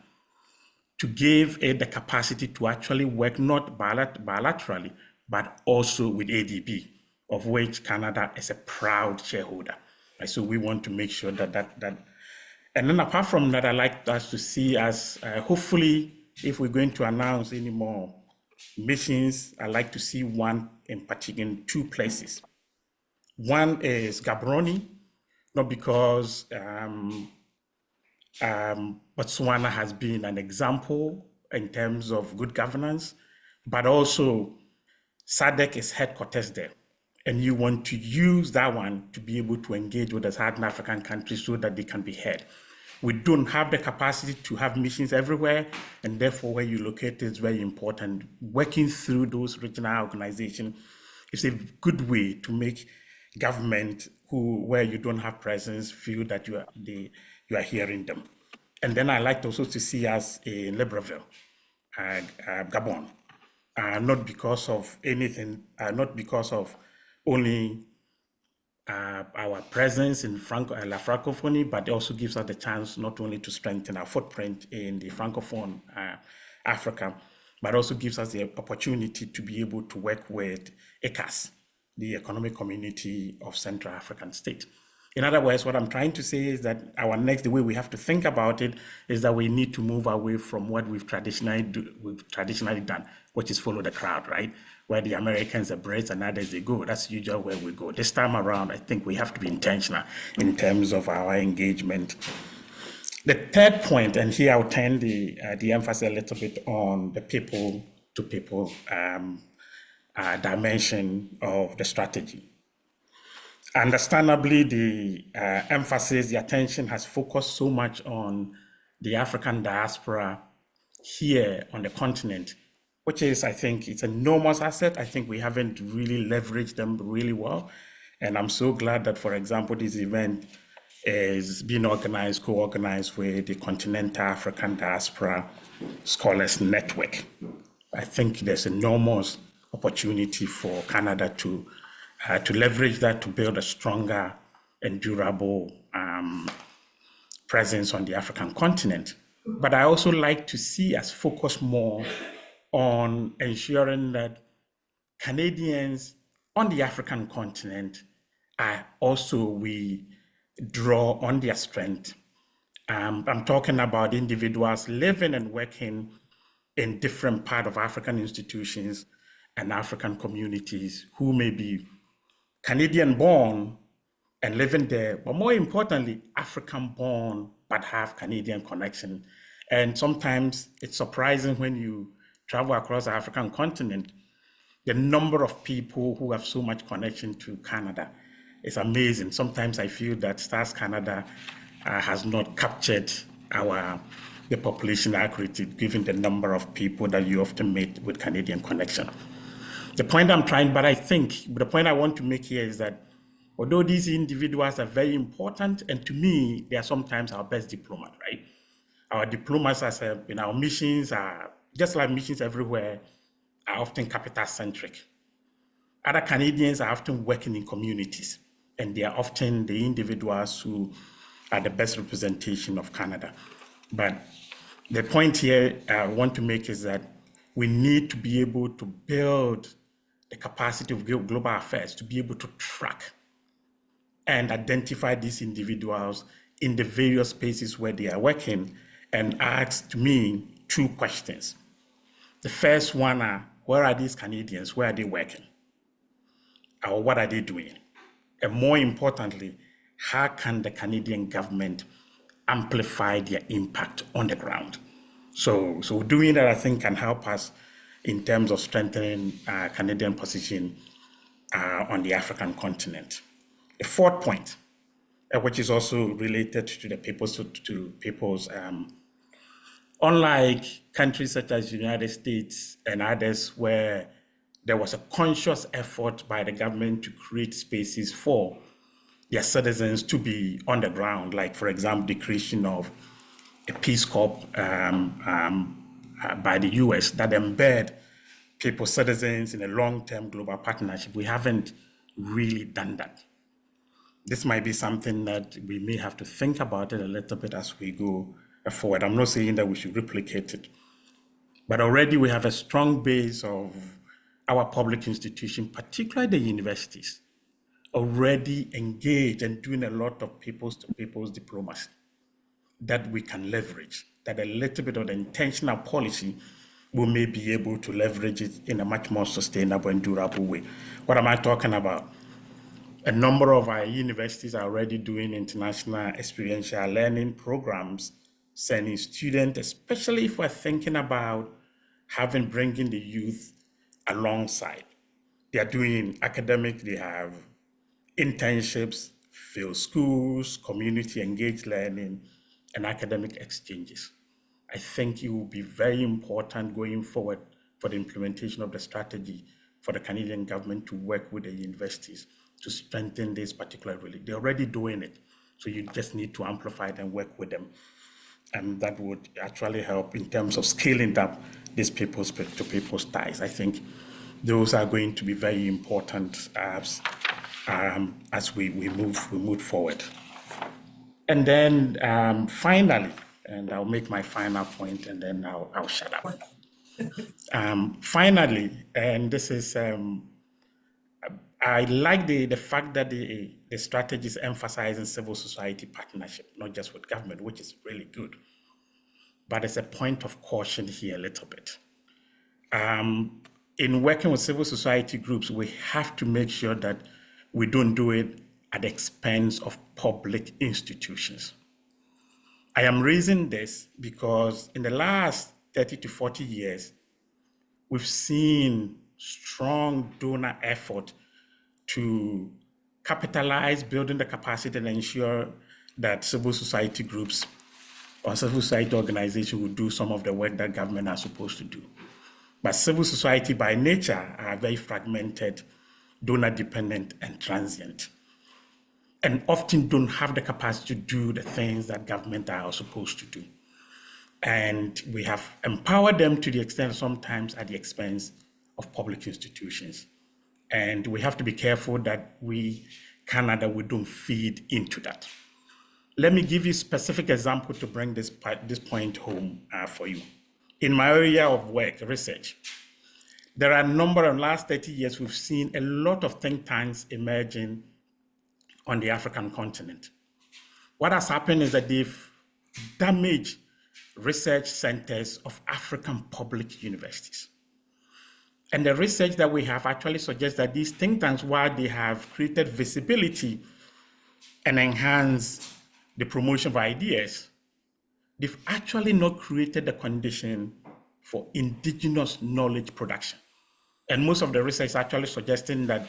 to give it the capacity to actually work not bilaterally, but also with ADB, of which Canada is a proud shareholder. Right? So we want to make sure that. And then apart from that, I'd like us to see us, hopefully, if we're going to announce any more missions, I'd like to see one in particular in two places. One is Gaborone, not because Botswana has been an example in terms of good governance, but also SADC is headquarters there. And you want to use that one to be able to engage with the Southern African countries so that they can be heard. We don't have the capacity to have missions everywhere, and therefore where you locate is very important. Working through those regional organizations is a good way to make government where you don't have presence feel that you are hearing them. And then I like also to see us in Libreville, Gabon, not because of anything, not because of only our presence in La Francophonie, but it also gives us the chance not only to strengthen our footprint in the Francophone Africa, but also gives us the opportunity to be able to work with ECAS, the Economic Community of Central African States. In other words, what I'm trying to say is that the way we have to think about it is that we need to move away from what we've traditionally done, which is follow the crowd, right? Where the Americans embrace and others they go. That's usually where we go. This time around, I think we have to be intentional in terms of our engagement. The third point, and here I'll turn the emphasis a little bit on the people-to-people dimension of the strategy. Understandably, the emphasis, the attention has focused so much on the African diaspora here on the continent, which is, I think, it's an enormous asset. I think we haven't really leveraged them really well. And I'm so glad that, for example, this event is being co-organized with the Continental African Diaspora Scholars Network. I think there's enormous opportunity for Canada to leverage that to build a stronger and durable presence on the African continent. But I also like to see us focus more on ensuring that Canadians on the African continent we draw on their strength. I'm talking about individuals living and working in different parts of African institutions and African communities who may be Canadian born and living there, but more importantly, African-born but have Canadian connection. And sometimes it's surprising when you travel across the African continent, the number of people who have so much connection to Canada is amazing. Sometimes I feel that Stars Canada has not captured the population accurately, given the number of people that you often meet with Canadian connection. The point the point I want to make here is that although these individuals are very important, and to me, they are sometimes our best diplomat, right? Our diplomats in our missions are, just like missions everywhere, are often capital-centric. Other Canadians are often working in communities, and they are often the individuals who are the best representation of Canada. But the point here I want to make is that we need to be able to build the capacity of global affairs to be able to track and identify these individuals in the various spaces where they are working, and ask, to me, two questions. The first one are, where are these Canadians? Where are they working? Or what are they doing? And more importantly, how can the Canadian government amplify their impact on the ground? So doing that, I think, can help us in terms of strengthening Canadian position on the African continent. The fourth point, which is also related to the people's, unlike countries such as the United States and others, where there was a conscious effort by the government to create spaces for their citizens to be on the ground, like, for example, the creation of a Peace Corps by the US that embed citizens in a long-term global partnership. We haven't really done that. This might be something that we may have to think about it a little bit as we go forward. I'm not saying that we should replicate it, but already we have a strong base of our public institutions, particularly the universities, already engaged and doing a lot of people's diplomacy that we can leverage, that a little bit of the intentional policy, we may be able to leverage it in a much more sustainable and durable way. What am I talking about? A number of our universities are already doing international experiential learning programs, sending students, especially if we're thinking about bringing the youth alongside. They are doing academic, they have internships, field schools, community engaged learning, and academic exchanges. I think it will be very important going forward for the implementation of the strategy for the Canadian government to work with the universities to strengthen this particular relationship. They're already doing it, so you just need to amplify it and work with them. And that would actually help in terms of scaling up these people's ties. I think those are going to be very important as we move forward. And then finally, and I'll make my final point and then I'll shut up. Finally, and this is, I like the fact that the strategy is emphasizing civil society partnership, not just with government, which is really good. But there's a point of caution here a little bit. In working with civil society groups, we have to make sure that we don't do it at the expense of public institutions. I am raising this because in the last 30 to 40 years, we've seen strong donor effort to capitalize building the capacity and ensure that civil society groups or civil society organizations will do some of the work that government are supposed to do. But civil society by nature are very fragmented, donor dependent, and transient, and often don't have the capacity to do the things that government are supposed to do. And we have empowered them to the extent sometimes at the expense of public institutions. And we have to be careful that Canada, we don't feed into that. Let me give you a specific example to bring this point home for you. In my area of work, research, there are a number of last 30 years, we've seen a lot of think tanks emerging on the African continent. What has happened is that they've damaged research centers of African public universities. And the research that we have actually suggests that these think tanks, while they have created visibility and enhance the promotion of ideas, they've actually not created the condition for indigenous knowledge production. And most of the research is actually suggesting that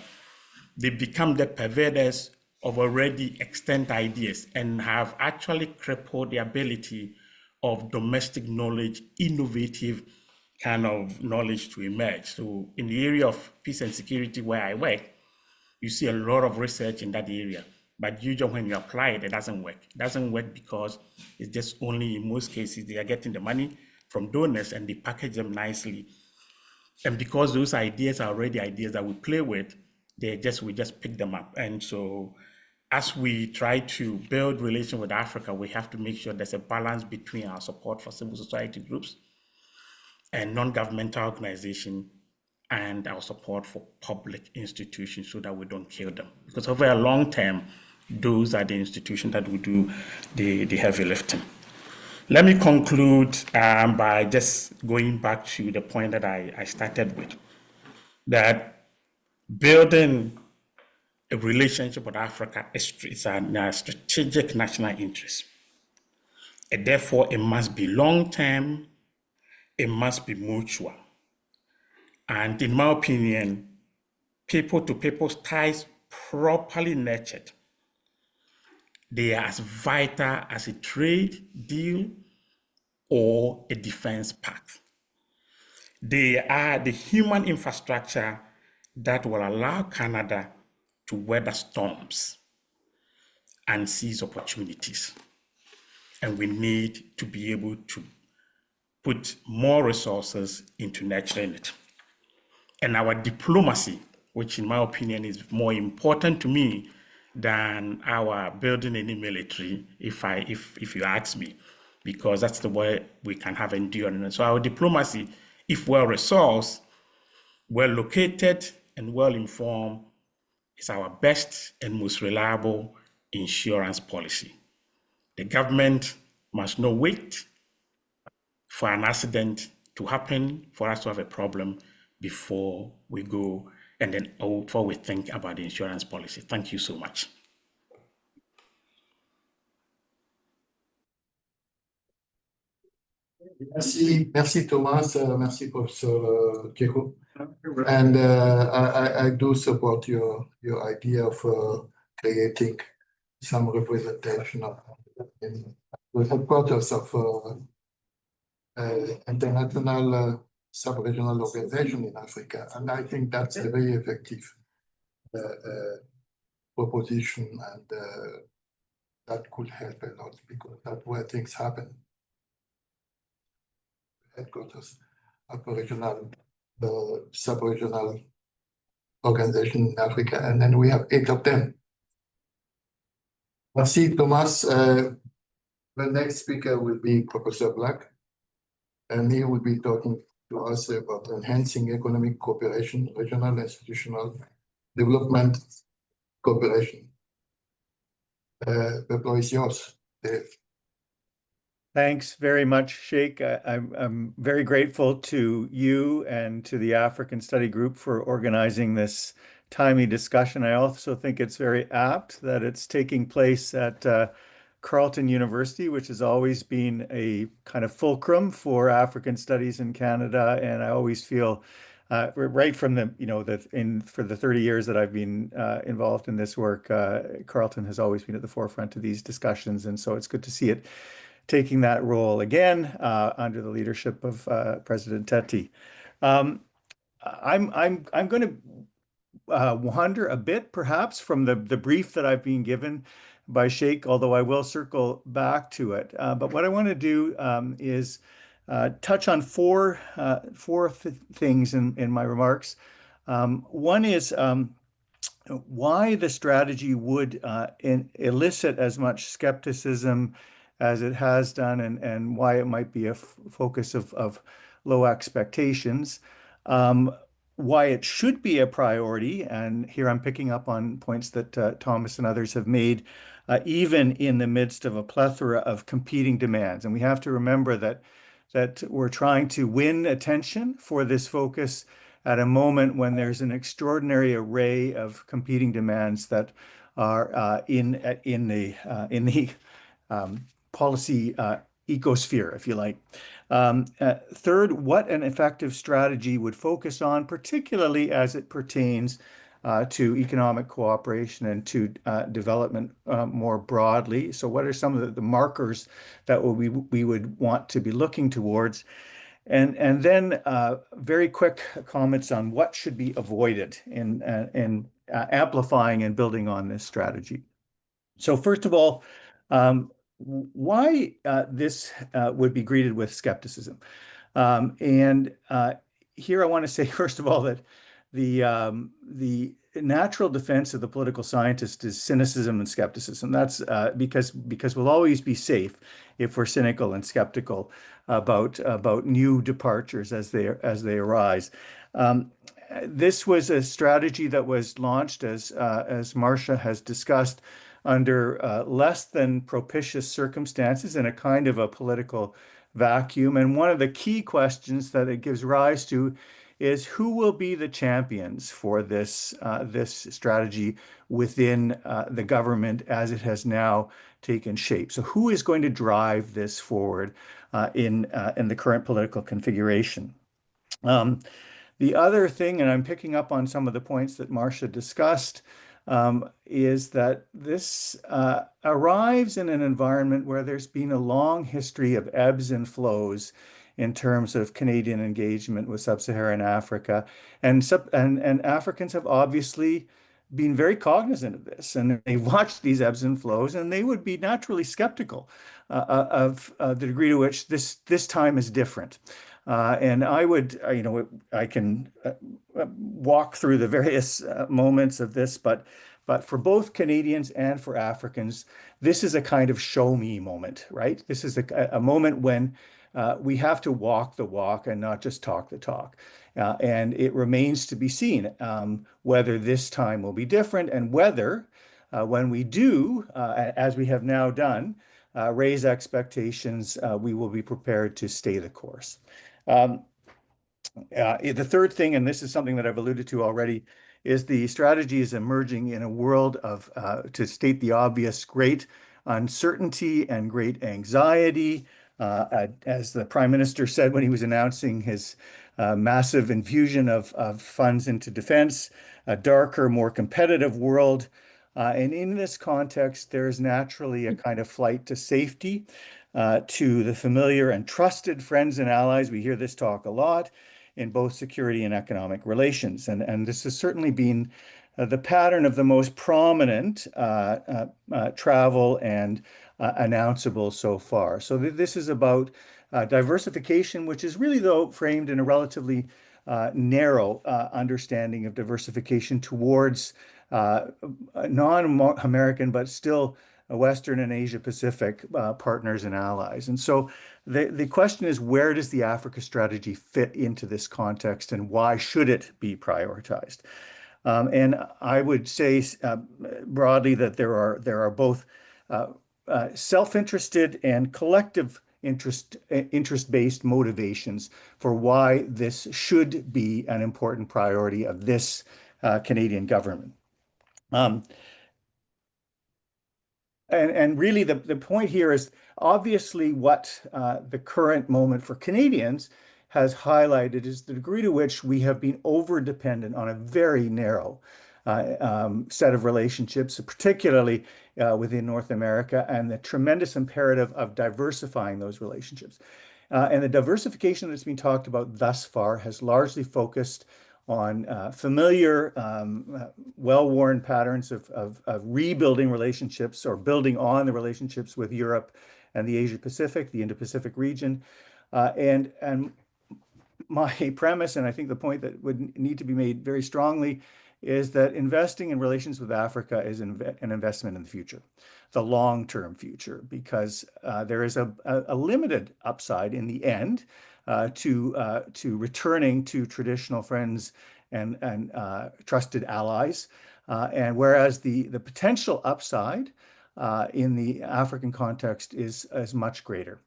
they become the purveyors of already extant ideas and have actually crippled the ability of domestic knowledge, innovative kind of knowledge to emerge. So in the area of peace and security where I work, you see a lot of research in that area, but usually when you apply it, it doesn't work. It doesn't work because it's just only, in most cases, they are getting the money from donors and they package them nicely. And because those ideas are already ideas that we play with, we just pick them up. And so as we try to build relations with Africa, we have to make sure there's a balance between our support for civil society groups and non-governmental organizations and our support for public institutions so that we don't kill them. Because over a long term, those are the institutions that will do the heavy lifting. Let me conclude by just going back to the point that I started with, that building a relationship with Africa is a strategic national interest. And therefore, it must be long-term, it must be mutual. And in my opinion, people-to-people ties properly nurtured, they are as vital as a trade deal or a defense pact. They are the human infrastructure that will allow Canada to weather storms and seize opportunities. And we need to be able to put more resources into nurturing it. And our diplomacy, which in my opinion is more important to me than our building any military, if you ask me, because that's the way we can have endurance. So our diplomacy, if well resourced, well located, and well informed, is our best and most reliable insurance policy. The government must not wait for an accident to happen for us to have a problem before we go and then before we think about the insurance policy. Thank you so much. Merci Thomas, merci Professor Keko. And I do support your idea of creating some representation in the headquarters of international sub-regional organization in Africa. And I think that's a very effective proposition, and that could help a lot because that's where things happen. Headquarters of a regional, sub-regional organization in Africa, and then we have 8 of them. Merci, Thomas. The next speaker will be Professor Black, and he will be talking to us about enhancing economic cooperation, regional institutional development cooperation. The floor is yours, Dave. Thanks very much, Sheikh. I'm very grateful to you and to the African Study Group for organizing this timely discussion. I also think it's very apt that it's taking place at Carleton University, which has always been a kind of fulcrum for African studies in Canada. And I always feel right from the, for the 30 years that I've been involved in this work, Carleton has always been at the forefront of these discussions. And so it's good to see it taking that role again under the leadership of President Teti. I'm going to wander a bit, perhaps, from the brief that I've been given by Sheikh, although I will circle back to it. But what I want to do is touch on four things in my remarks. One is why the strategy would elicit as much skepticism as it has done, and why it might be a focus of low expectations, why it should be a priority, and here I'm picking up on points that Thomas and others have made, even in the midst of a plethora of competing demands. And we have to remember that we're trying to win attention for this focus at a moment when there's an extraordinary array of competing demands that are in the policy ecosphere, if you like. Third, what an effective strategy would focus on, particularly as it pertains to economic cooperation and to development more broadly. So what are some of the markers that we would want to be looking towards? And then very quick comments on what should be avoided in amplifying and building on this strategy. So first of all, why this would be greeted with skepticism. Here I want to say, first of all, that the natural defense of the political scientist is cynicism and skepticism. That's because we'll always be safe if we're cynical and skeptical about new departures as they arise. This was a strategy that was launched, as Marcia has discussed, under less than propitious circumstances in a kind of a political vacuum. And one of the key questions that it gives rise to is who will be the champions for this strategy within the government as it has now taken shape. So who is going to drive this forward in the current political configuration? The other thing, and I'm picking up on some of the points that Marcia discussed, is that this arrives in an environment where there's been a long history of ebbs and flows in terms of Canadian engagement with sub-Saharan Africa. And Africans have obviously been very cognizant of this, and they've watched these ebbs and flows, and they would be naturally skeptical of the degree to which this time is different. And I would, I can walk through the various moments of this, but for both Canadians and for Africans, this is a kind of show me moment, right? This is a moment when we have to walk the walk and not just talk the talk. And it remains to be seen whether this time will be different, and whether when we do, as we have now done, raise expectations, we will be prepared to stay the course. The third thing, and this is something that I've alluded to already, is the strategy is emerging in a world of, to state the obvious, great uncertainty and great anxiety. As the Prime Minister said when he was announcing his massive infusion of funds into defense, a darker, more competitive world. And in this context, there's naturally a kind of flight to safety, to the familiar and trusted friends and allies. We hear this talk a lot in both security and economic relations. And this has certainly been the pattern of the most prominent travel and announceable so far. So this is about diversification, which is really, though, framed in a relatively narrow understanding of diversification towards non-American, but still Western and Asia Pacific partners and allies. And so the question is, where does the Africa strategy fit into this context, and why should it be prioritized? And I would say broadly that there are both self-interested and collective interest-based motivations for why this should be an important priority of this Canadian government. And really the point here is obviously what the current moment for Canadians has highlighted is the degree to which we have been over-dependent on a very narrow set of relationships, particularly within North America, and the tremendous imperative of diversifying those relationships. And the diversification that's been talked about thus far has largely focused on familiar, well-worn patterns of rebuilding relationships or building on the relationships with Europe and the Asia-Pacific, the Indo-Pacific region. And my premise, and I think the point that would need to be made very strongly, is that investing in relations with Africa is an investment in the future, the long-term future, because there is a limited upside in the end to returning to traditional friends and trusted allies, and whereas the potential upside in the African context is much greater.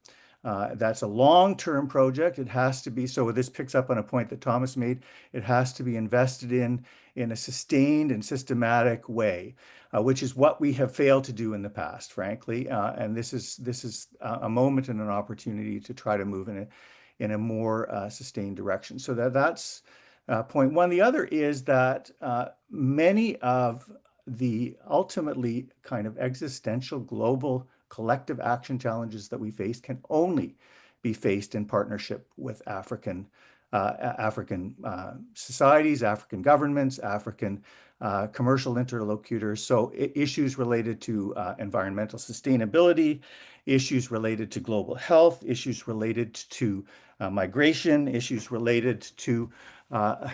That's a long-term project. It has to be, so this picks up on a point that Thomas made, it has to be invested in a sustained and systematic way, which is what we have failed to do in the past, frankly. And this is a moment and an opportunity to try to move in a more sustained direction. So that's point one. The other is that many of the ultimately kind of existential global collective action challenges that we face can only be faced in partnership with African societies, African governments, African commercial interlocutors. So issues related to environmental sustainability, issues related to global health, issues related to migration, issues related to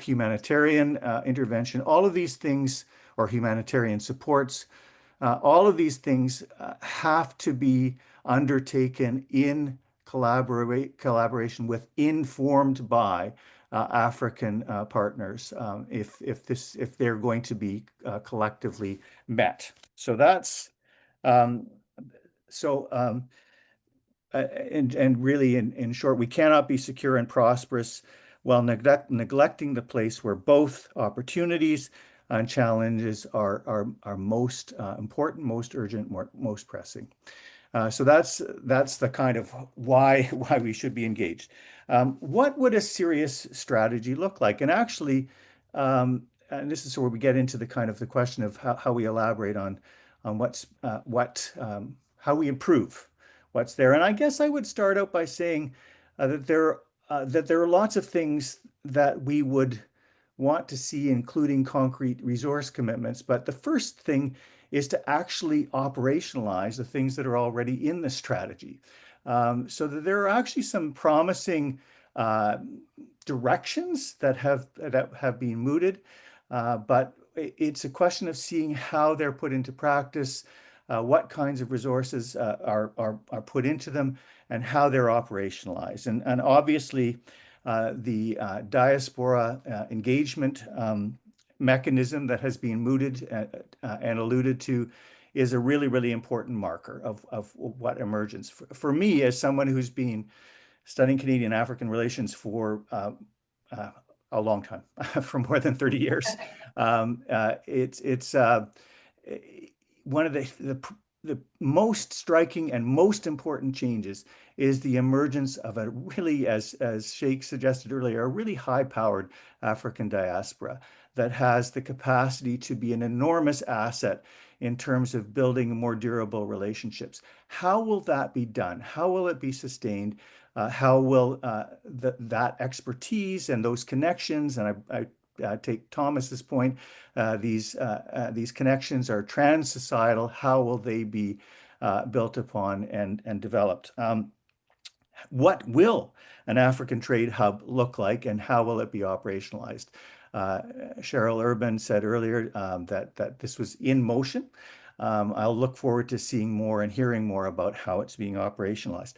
humanitarian intervention, all of these things, or humanitarian supports, all of these things have to be undertaken in collaboration with, informed by African partners, if they're going to be collectively met. So that's and really, in short, we cannot be secure and prosperous while neglecting the place where both opportunities and challenges are most important, most urgent, most pressing. So that's the kind of why we should be engaged. What would a serious strategy look like? And actually, and this is where we get into the kind of the question of how we elaborate on how we improve what's there. And I guess I would start out by saying that there are lots of things that we would want to see, including concrete resource commitments. But the first thing is to actually operationalize the things that are already in the strategy. So that there are actually some promising directions that have been mooted, but it's a question of seeing how they're put into practice, what kinds of resources are put into them, and how they're operationalized. And obviously, the diaspora engagement mechanism that has been mooted and alluded to is a really, really important marker of what emergence. For me, as someone who's been studying Canadian African relations for a long time, for more than 30 years, it's one of the most striking and most important changes is the emergence of a really, as Sheikh suggested earlier, a really high-powered African diaspora that has the capacity to be an enormous asset in terms of building more durable relationships. How will that be done? How will it be sustained? How will that expertise and those connections, and I take Thomas's point, these connections are trans-societal. How will they be built upon and developed? What will an African trade hub look like, and how will it be operationalized? Cheryl Urban said earlier that this was in motion. I'll look forward to seeing more and hearing more about how it's being operationalized.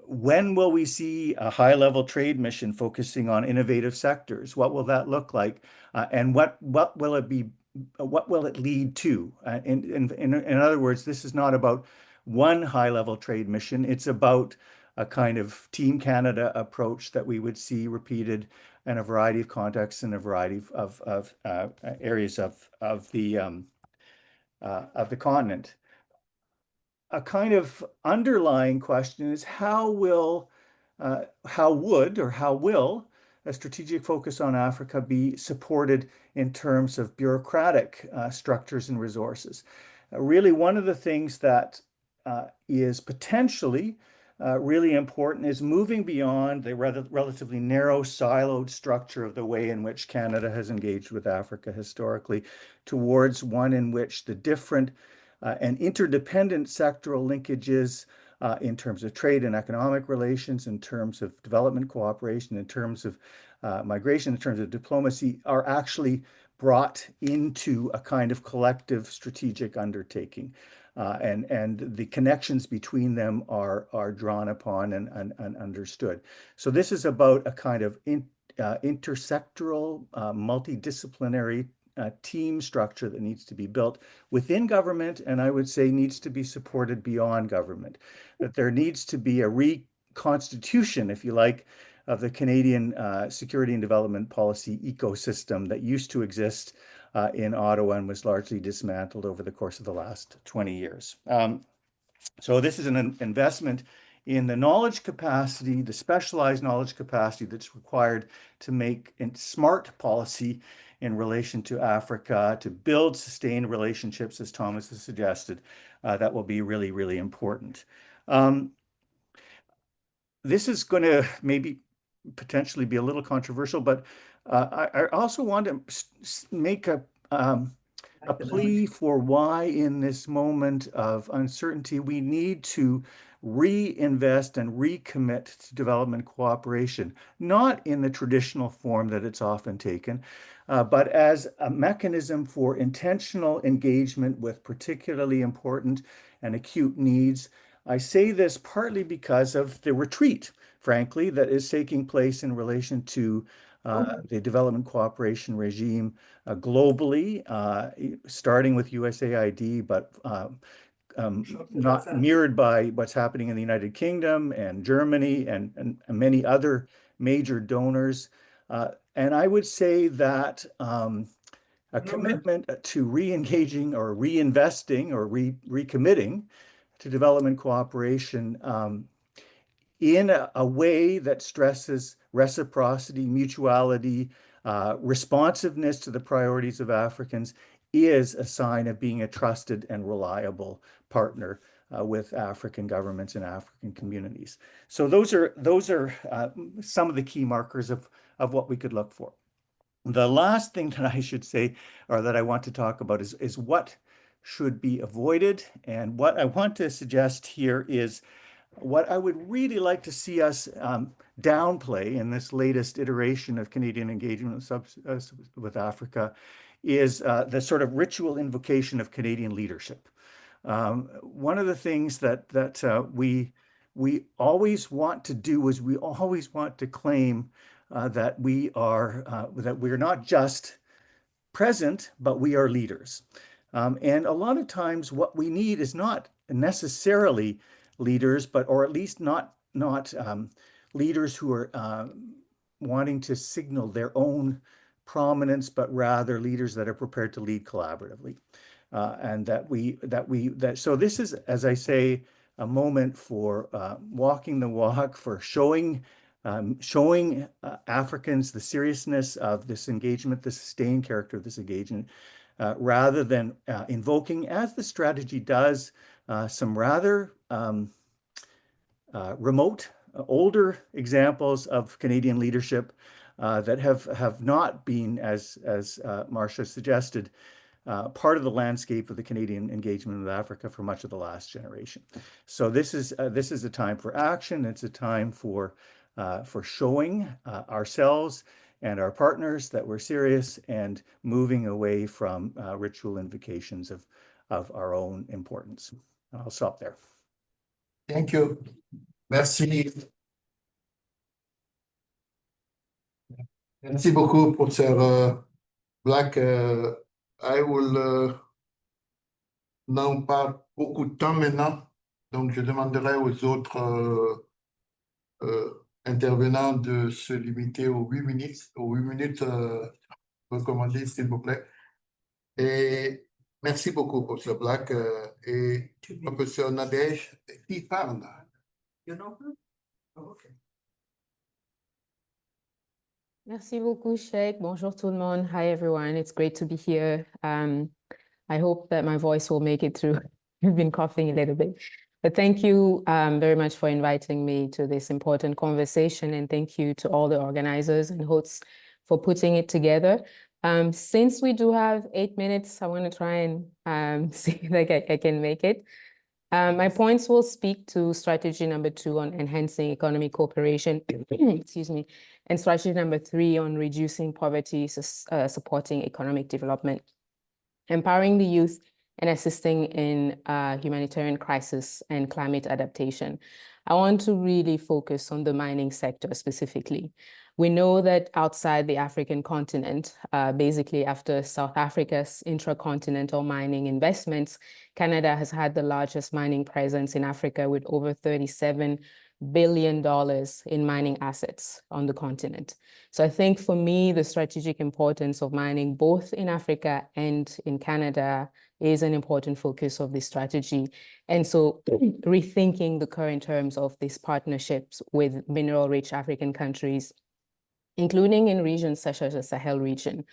When will we see a high-level trade mission focusing on innovative sectors? What will that look like? And what will it be? What will it lead to? In other words, this is not about one high-level trade mission. It's about a kind of Team Canada approach that we would see repeated in a variety of contexts and a variety of areas of the continent. A kind of underlying question is how will a strategic focus on Africa be supported in terms of bureaucratic structures and resources? Really, one of the things that is potentially really important is moving beyond the relatively narrow siloed structure of the way in which Canada has engaged with Africa historically towards one in which the different and interdependent sectoral linkages in terms of trade and economic relations, in terms of development cooperation, in terms of migration, in terms of diplomacy, are actually brought into a kind of collective strategic undertaking. And the connections between them are drawn upon and understood. So this is about a kind of intersectoral, multidisciplinary team structure that needs to be built within government, and I would say needs to be supported beyond government. That there needs to be a reconstitution, if you like, of the Canadian security and development policy ecosystem that used to exist in Ottawa and was largely dismantled over the course of the last 20 years. So this is an investment in the knowledge capacity, the specialized knowledge capacity that's required to make smart policy in relation to Africa, to build sustained relationships, as Thomas has suggested, that will be really, really important. This is going to maybe potentially be a little controversial, but I also want to make a plea for why in this moment of uncertainty we need to reinvest and recommit to development cooperation, not in the traditional form that it's often taken, but as a mechanism for intentional engagement with particularly important and acute needs. I say this partly because of the retreat, frankly, that is taking place in relation to the development cooperation regime globally, starting with USAID, but not mirrored by what's happening in the United Kingdom and Germany and many other major donors. And I would say that a commitment to re-engaging or reinvesting or recommitting to development cooperation in a way that stresses reciprocity, mutuality, responsiveness to the priorities of Africans is a sign of being a trusted and reliable partner with African governments and African communities. So those are some of the key markers of what we could look for. The last thing that I should say, or that I want to talk about, is what should be avoided. And what I want to suggest here is what I would really like to see us downplay in this latest iteration of Canadian engagement with Africa is the sort of ritual invocation of Canadian leadership. One of the things that we always want to do is we always want to claim that we're not just present, but we are leaders. And a lot of times what we need is not necessarily leaders, or at least not leaders who are wanting to signal their own prominence, but rather leaders that are prepared to lead collaboratively. So this is, as I say, a moment for walking the walk, for showing Africans the seriousness of this engagement, the sustained character of this engagement, rather than invoking, as the strategy does, some rather remote, older examples of Canadian leadership that have not been, as Marcia suggested, part of the landscape of the Canadian engagement with Africa for much of the last generation. So this is a time for action. It's a time for showing ourselves and our partners that we're serious and moving away from ritual invocations of our own importance. I'll stop there. Thank you. Merci. Merci beaucoup, Professeur Black. I will n'en pas beaucoup de temps maintenant, donc je demanderai aux autres intervenants de se limiter aux 8 minutes, recommandées, s'il vous plaît. Et merci beaucoup, Professeur Black. Et Professeur Nadège, qui parle? You know her? Oh, okay. Merci beaucoup, Sheikh. Bonjour tout le monde. Hi, everyone. It's great to be here. I hope that my voice will make it through. I've been coughing a little bit. But thank you very much for inviting me to this important conversation. And thank you to all the organizers and hosts for putting it together. Since we do have 8 minutes, I want to try and see if I can make it. My points will speak to strategy number 2 on enhancing economic cooperation, excuse me, and strategy number 3 on reducing poverty, supporting economic development, empowering the youth, and assisting in humanitarian crisis and climate adaptation. I want to really focus on the mining sector specifically. We know that outside the African continent, basically after South Africa's intracontinental mining investments, Canada has had the largest mining presence in Africa with over $37 billion in mining assets on the continent. So I think for me, the strategic importance of mining both in Africa and in Canada is an important focus of this strategy. And so rethinking the current terms of these partnerships with mineral-rich African countries, including in regions such as the Sahel region,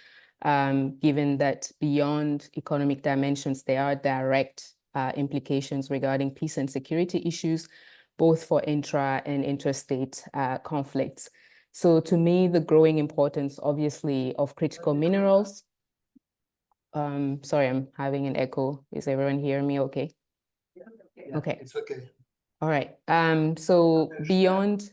given that beyond economic dimensions, there are direct implications regarding peace and security issues, both for intra and interstate conflicts. So to me, the growing importance, obviously, of critical minerals. Sorry, I'm having an echo. Is everyone hearing me okay? Yeah, Okay. it's okay. All right. So beyond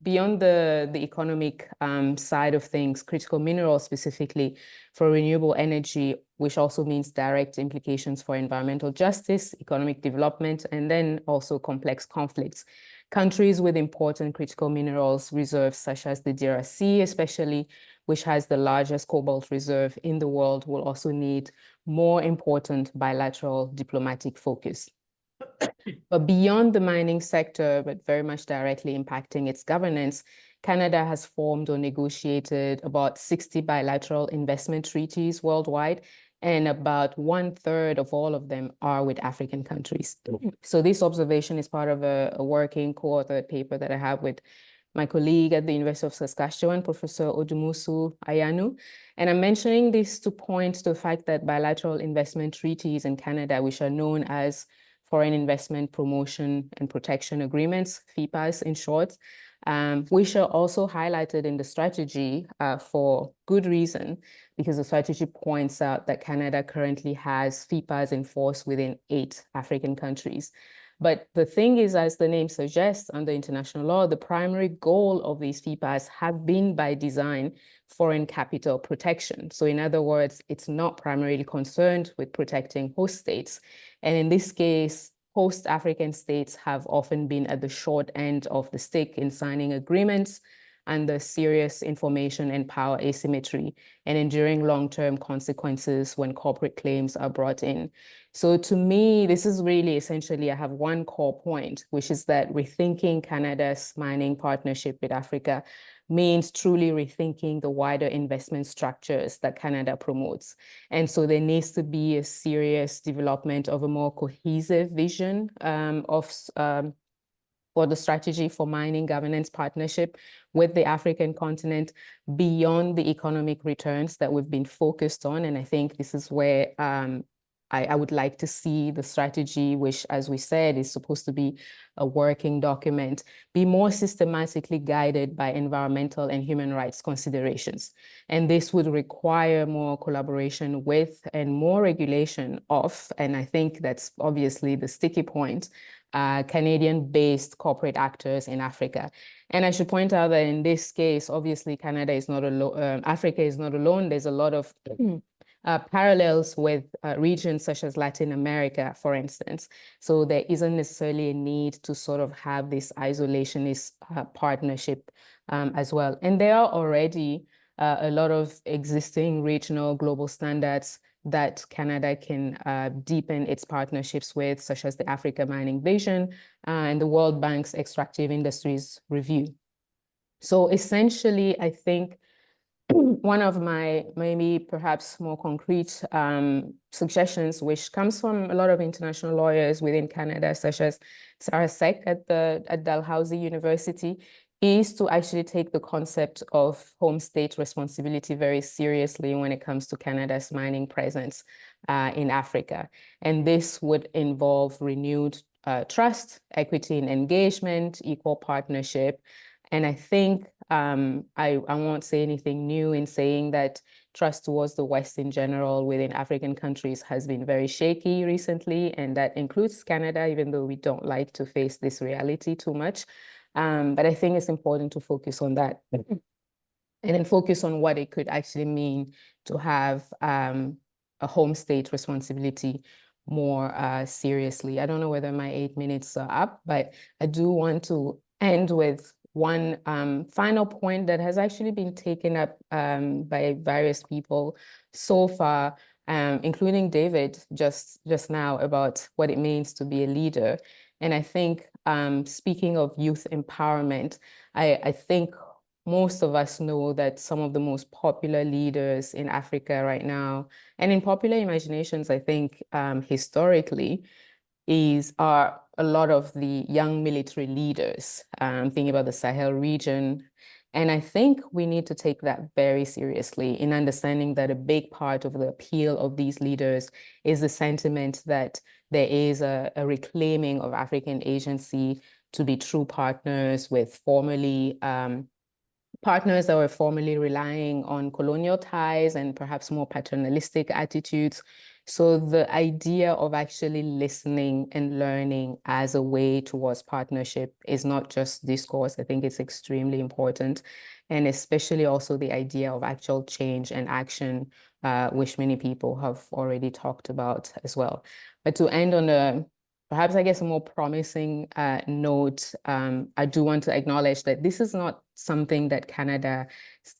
the economic side of things, critical minerals specifically for renewable energy, which also means direct implications for environmental justice, economic development, and then also complex conflicts. Countries with important critical minerals reserves, such as the DRC especially, which has the largest cobalt reserve in the world, will also need more important bilateral diplomatic focus. But beyond the mining sector, but very much directly impacting its governance, Canada has formed or negotiated about 60 bilateral investment treaties worldwide, and about 1/3 of all of them are with African countries. So this observation is part of a working co-authored paper that I have with my colleague at the University of Saskatchewan, Professor Odumusu Ayanu. And I'm mentioning this to point to the fact that bilateral investment treaties in Canada, which are known as Foreign Investment Promotion and Protection Agreements, FIPAs in short, which are also highlighted in the strategy for good reason, because the strategy points out that Canada currently has FIPAs in force within 8 African countries. But the thing is, as the name suggests, under international law, the primary goal of these FIPAs have been by design foreign capital protection. So in other words, it's not primarily concerned with protecting host states. And in this case, host African states have often been at the short end of the stick in signing agreements under serious information and power asymmetry and enduring long-term consequences when corporate claims are brought in. So to me, this is really essentially, I have one core point, which is that rethinking Canada's mining partnership with Africa means truly rethinking the wider investment structures that Canada promotes. And so there needs to be a serious development of a more cohesive vision for the strategy for mining governance partnership with the African continent beyond the economic returns that we've been focused on. And I think this is where I would like to see the strategy, which, as we said, is supposed to be a working document, be more systematically guided by environmental and human rights considerations. And this would require more collaboration with and more regulation of, and I think that's obviously the sticky point, Canadian-based corporate actors in Africa. And I should point out that in this case, obviously, Canada is not alone, Africa is not alone. There's a lot of parallels with regions such as Latin America, for instance. So there isn't necessarily a need to sort of have this isolationist partnership as well. And there are already a lot of existing regional global standards that Canada can deepen its partnerships with, such as the Africa Mining Vision and the World Bank's Extractive Industries Review. So essentially, I think one of my maybe perhaps more concrete suggestions, which comes from a lot of international lawyers within Canada, such as Sarah Seck at Dalhousie University, is to actually take the concept of home state responsibility very seriously when it comes to Canada's mining presence in Africa. And this would involve renewed trust, equity and engagement, equal partnership. And I think I won't say anything new in saying that trust towards the West in general within African countries has been very shaky recently, and that includes Canada, even though we don't like to face this reality too much. But I think it's important to focus on that and then focus on what it could actually mean to have a home state responsibility more seriously. I don't know whether my 8 minutes are up, but I do want to end with one final point that has actually been taken up by various people so far, including David just now, about what it means to be a leader. And I think speaking of youth empowerment, I think most of us know that some of the most popular leaders in Africa right now, and in popular imaginations, I think historically, are a lot of the young military leaders, thinking about the Sahel region. And I think we need to take that very seriously in understanding that a big part of the appeal of these leaders is the sentiment that there is a reclaiming of African agency to be true partners with partners that were formerly relying on colonial ties and perhaps more paternalistic attitudes. So the idea of actually listening and learning as a way towards partnership is not just discourse. I think it's extremely important. And especially also the idea of actual change and action, which many people have already talked about as well. But to end on perhaps, I guess, a more promising note, I do want to acknowledge that this is not something that Canada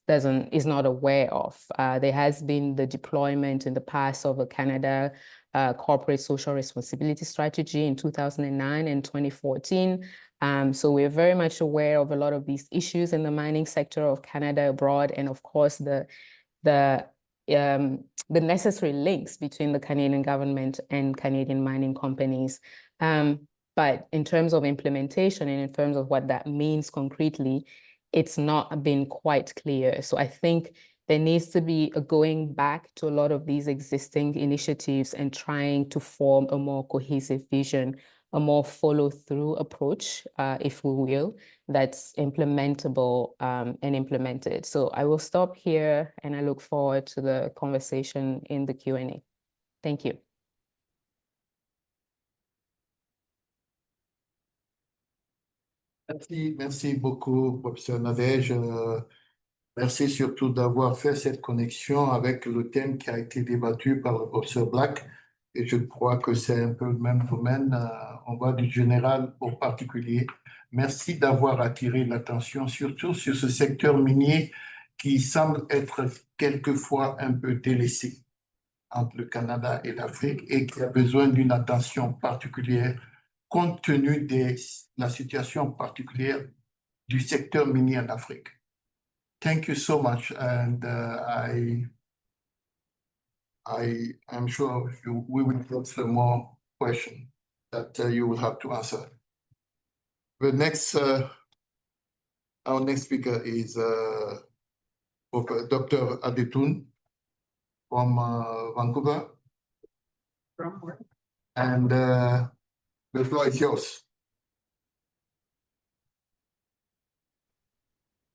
is not aware of. There has been the deployment in the past of a Canada corporate social responsibility strategy in 2009 and 2014. So we're very much aware of a lot of these issues in the mining sector of Canada abroad, and of course the necessary links between the Canadian government and Canadian mining companies. But in terms of implementation and in terms of what that means concretely, it's not been quite clear. So I think there needs to be a going back to a lot of these existing initiatives and trying to form a more cohesive vision, a more follow-through approach, if we will, that's implementable and implemented. So I will stop here and I look forward to the conversation in the Q&A. Thank you. Merci beaucoup, professeur Nadège. Merci surtout d'avoir fait cette connexion avec le thème qui a été débattu par le professeur Black. Et je crois que c'est un peu le même domaine. On va du général au particulier. Merci d'avoir attiré l'attention surtout sur ce secteur minier qui semble être quelquefois un peu délaissé entre le Canada et l'Afrique et qui a besoin d'une attention particulière compte tenu de la situation particulière du secteur minier en Afrique. Thank you so much, and I'm sure we will get some more questions that you will have to answer. The next, our next speaker is Dr. Adetun from Vancouver. From where? And the floor is yours.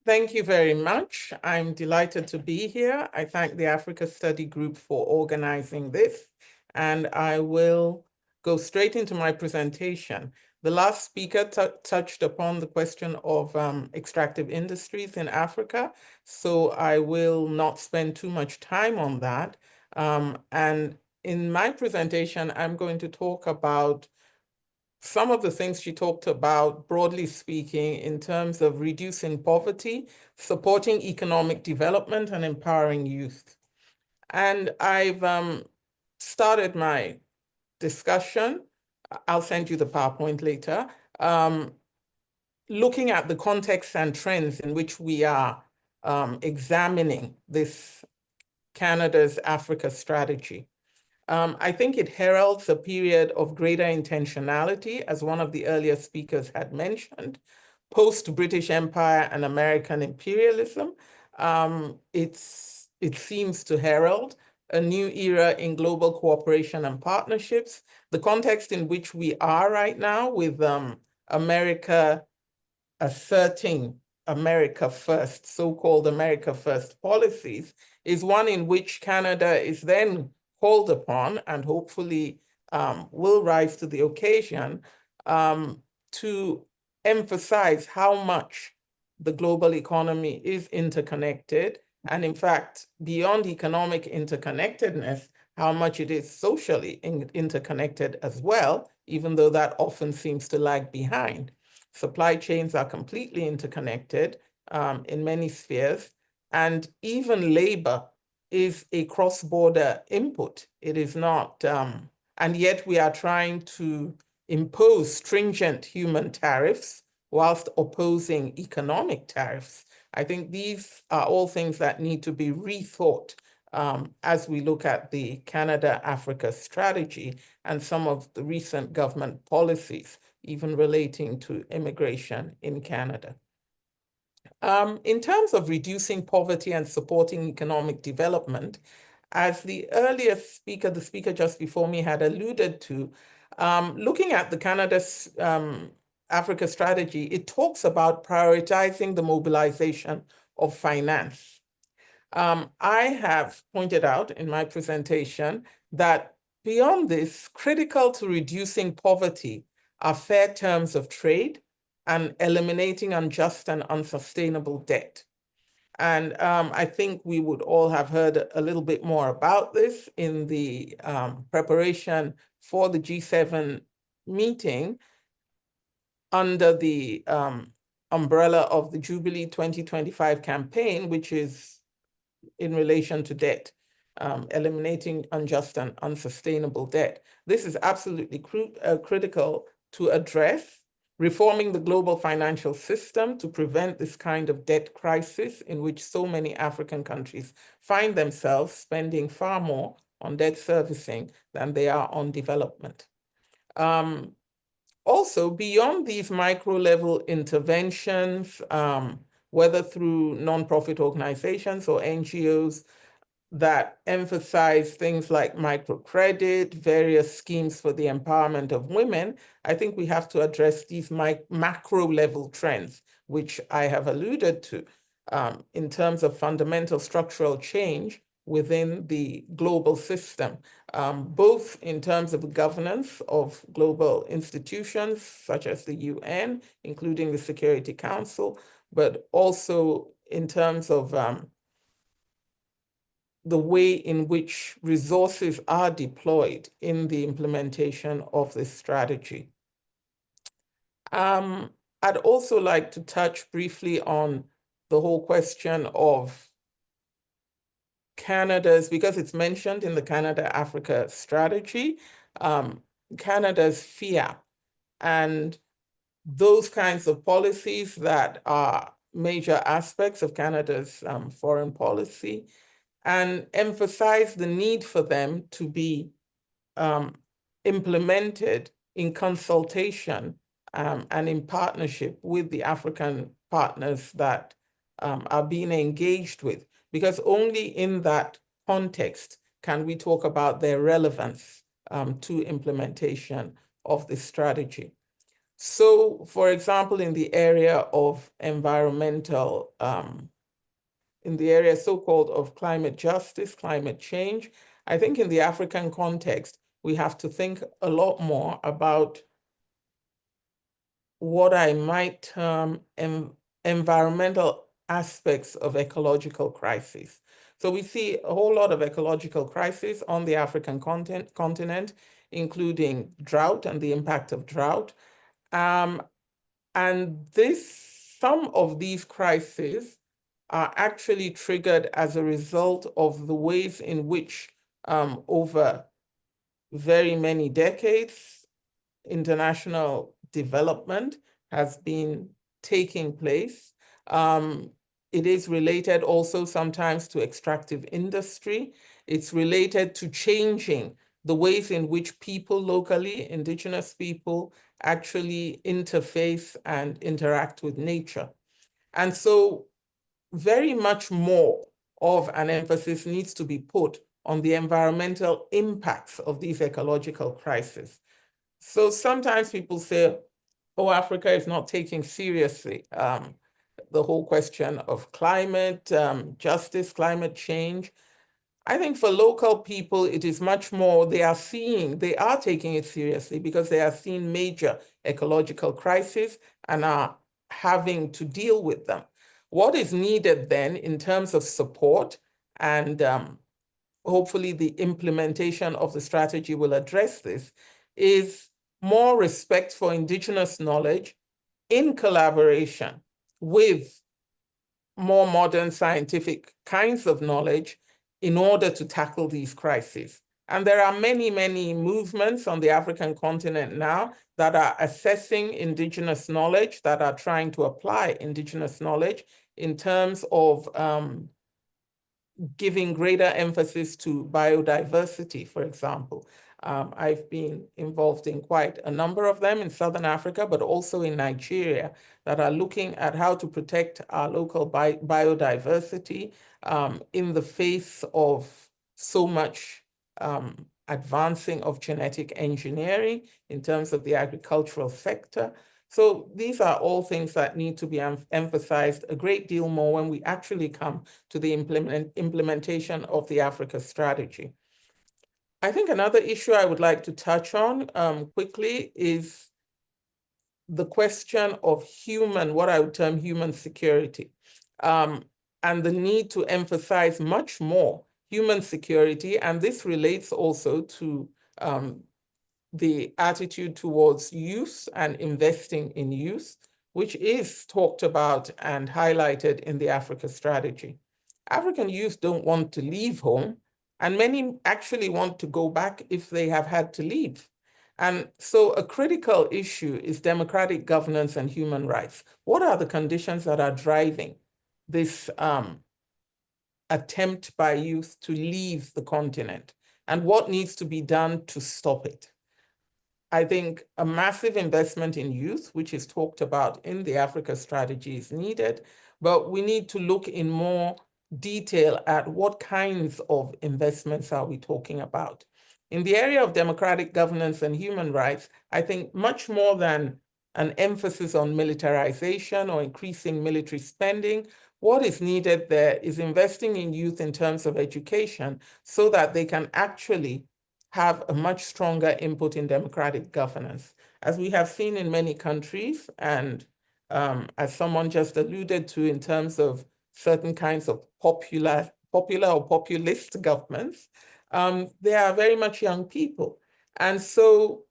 Thank you very much. I'm delighted to be here. I thank the Africa Study Group for organizing this, and I will go straight into my presentation. The last speaker touched upon the question of extractive industries in Africa, so I will not spend too much time on that. And in my presentation, I'm going to talk about some of the things she talked about, broadly speaking, in terms of reducing poverty, supporting economic development, and empowering youth. And I've started my discussion, I'll send you the PowerPoint later, looking at the context and trends in which we are examining this Canada's Africa strategy. I think it heralds a period of greater intentionality, as one of the earlier speakers had mentioned, post-British Empire and American imperialism. It seems to herald a new era in global cooperation and partnerships. The context in which we are right now, with America asserting America First, so-called America First policies, is one in which Canada is then called upon, and hopefully will rise to the occasion, to emphasize how much the global economy is interconnected, and in fact, beyond economic interconnectedness, how much it is socially interconnected as well, even though that often seems to lag behind. Supply chains are completely interconnected in many spheres, and even labor is a cross-border input. It is not, and yet we are trying to impose stringent human tariffs whilst opposing economic tariffs. I think these are all things that need to be rethought as we look at the Canada-Africa strategy and some of the recent government policies, even relating to immigration in Canada. In terms of reducing poverty and supporting economic development, as the earlier speaker, the speaker just before me had alluded to, looking at the Canada's Africa strategy, it talks about prioritizing the mobilization of finance. I have pointed out in my presentation that beyond this, critical to reducing poverty are fair terms of trade and eliminating unjust and unsustainable debt. And I think we would all have heard a little bit more about this in the preparation for the G7 meeting under the umbrella of the Jubilee 2025 campaign, which is in relation to debt, eliminating unjust and unsustainable debt. This is absolutely critical to address, reforming the global financial system to prevent this kind of debt crisis in which so many African countries find themselves spending far more on debt servicing than they are on development. Also, beyond these micro-level interventions, whether through nonprofit organizations or NGOs that emphasize things like microcredit, various schemes for the empowerment of women, I think we have to address these macro-level trends, which I have alluded to in terms of fundamental structural change within the global system, both in terms of governance of global institutions such as the UN, including the Security Council, but also in terms of the way in which resources are deployed in the implementation of this strategy. I'd also like to touch briefly on the whole question of Canada's, because it's mentioned in the Canada-Africa strategy, Canada's FIAP and those kinds of policies that are major aspects of Canada's foreign policy, and emphasize the need for them to be implemented in consultation and in partnership with the African partners that are being engaged with, because only in that context can we talk about their relevance to implementation of this strategy. So, for example, in the area of environmental, in the area so-called of climate justice, climate change, I think in the African context, we have to think a lot more about what I might term environmental aspects of ecological crisis. So we see a whole lot of ecological crisis on the African continent, including drought and the impact of drought. And some of these crises are actually triggered as a result of the ways in which over very many decades, international development has been taking place. It is related also sometimes to extractive industry. It's related to changing the ways in which people locally, indigenous people, actually interface and interact with nature. And so very much more of an emphasis needs to be put on the environmental impacts of these ecological crises. So sometimes people say, oh, Africa is not taking seriously the whole question of climate justice, climate change. I think for local people, it is much more, they are taking it seriously because they are seeing major ecological crises and are having to deal with them. What is needed then in terms of support and hopefully the implementation of the strategy will address this, is more respect for indigenous knowledge in collaboration with more modern scientific kinds of knowledge in order to tackle these crises. And there are many, many movements on the African continent now that are assessing indigenous knowledge, that are trying to apply indigenous knowledge in terms of giving greater emphasis to biodiversity, for example. I've been involved in quite a number of them in Southern Africa, but also in Nigeria, that are looking at how to protect our local biodiversity in the face of so much advancing of genetic engineering in terms of the agricultural sector. So these are all things that need to be emphasized a great deal more when we actually come to the implementation of the Africa strategy. I think another issue I would like to touch on quickly is the question of what I would term human security, and the need to emphasize much more human security. And this relates also to the attitude towards youth and investing in youth, which is talked about and highlighted in the Africa strategy. African youth don't want to leave home, and many actually want to go back if they have had to leave. And so a critical issue is democratic governance and human rights. What are the conditions that are driving this attempt by youth to leave the continent? And what needs to be done to stop it? I think a massive investment in youth, which is talked about in the Africa strategy, is needed, but we need to look in more detail at what kinds of investments are we talking about. In the area of democratic governance and human rights, I think much more than an emphasis on militarization or increasing military spending, what is needed there is investing in youth in terms of education so that they can actually have a much stronger input in democratic governance. As we have seen in many countries, and as someone just alluded to in terms of certain kinds of popular or populist governments, they are very much young people. And so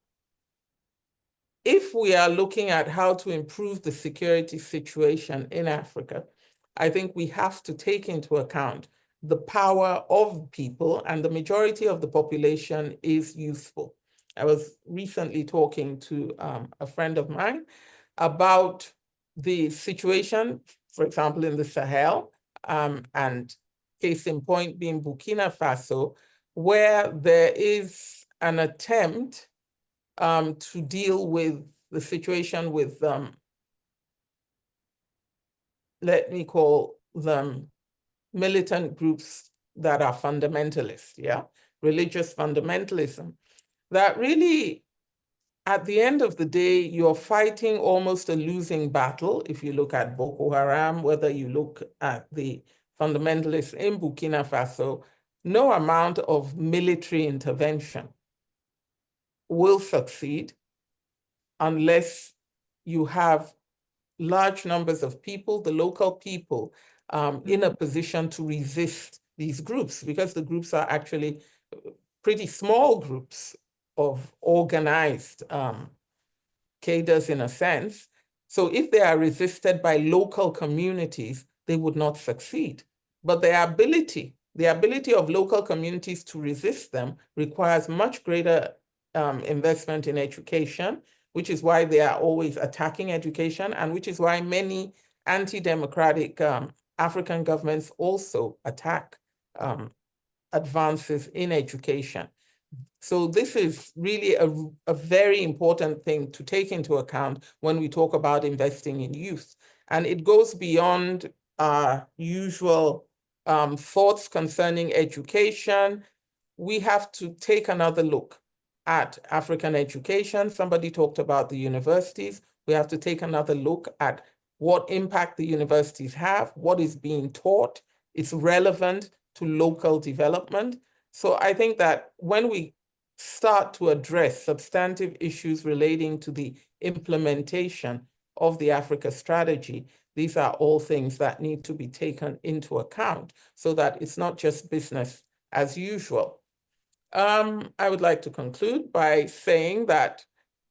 if we are looking at how to improve the security situation in Africa, I think we have to take into account the power of people, and the majority of the population is youthful. I was recently talking to a friend of mine about the situation, for example, in the Sahel, and case in point being Burkina Faso, where there is an attempt to deal with the situation with, let me call them militant groups that are fundamentalist, religious fundamentalism, that really, at the end of the day, you're fighting almost a losing battle. If you look at Boko Haram, whether you look at the fundamentalists in Burkina Faso, no amount of military intervention will succeed unless you have large numbers of people, the local people, in a position to resist these groups, because the groups are actually pretty small groups of organized cadres in a sense. So if they are resisted by local communities, they would not succeed. But the ability of local communities to resist them requires much greater investment in education, which is why they are always attacking education, and which is why many anti-democratic African governments also attack advances in education. So this is really a very important thing to take into account when we talk about investing in youth. And it goes beyond our usual thoughts concerning education. We have to take another look at African education. Somebody talked about the universities. We have to take another look at what impact the universities have, what is being taught, is relevant to local development. So I think that when we start to address substantive issues relating to the implementation of the Africa strategy, these are all things that need to be taken into account so that it's not just business as usual. I would like to conclude by saying that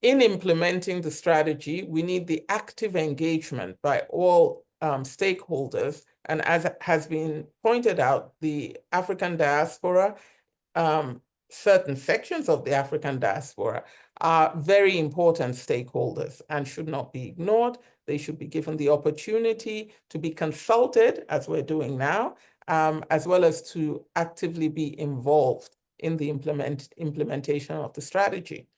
in implementing the strategy, we need the active engagement by all stakeholders. And as has been pointed out, the African diaspora, certain sections of the African diaspora are very important stakeholders and should not be ignored. They should be given the opportunity to be consulted, as we're doing now, as well as to actively be involved in the implementation of the strategy.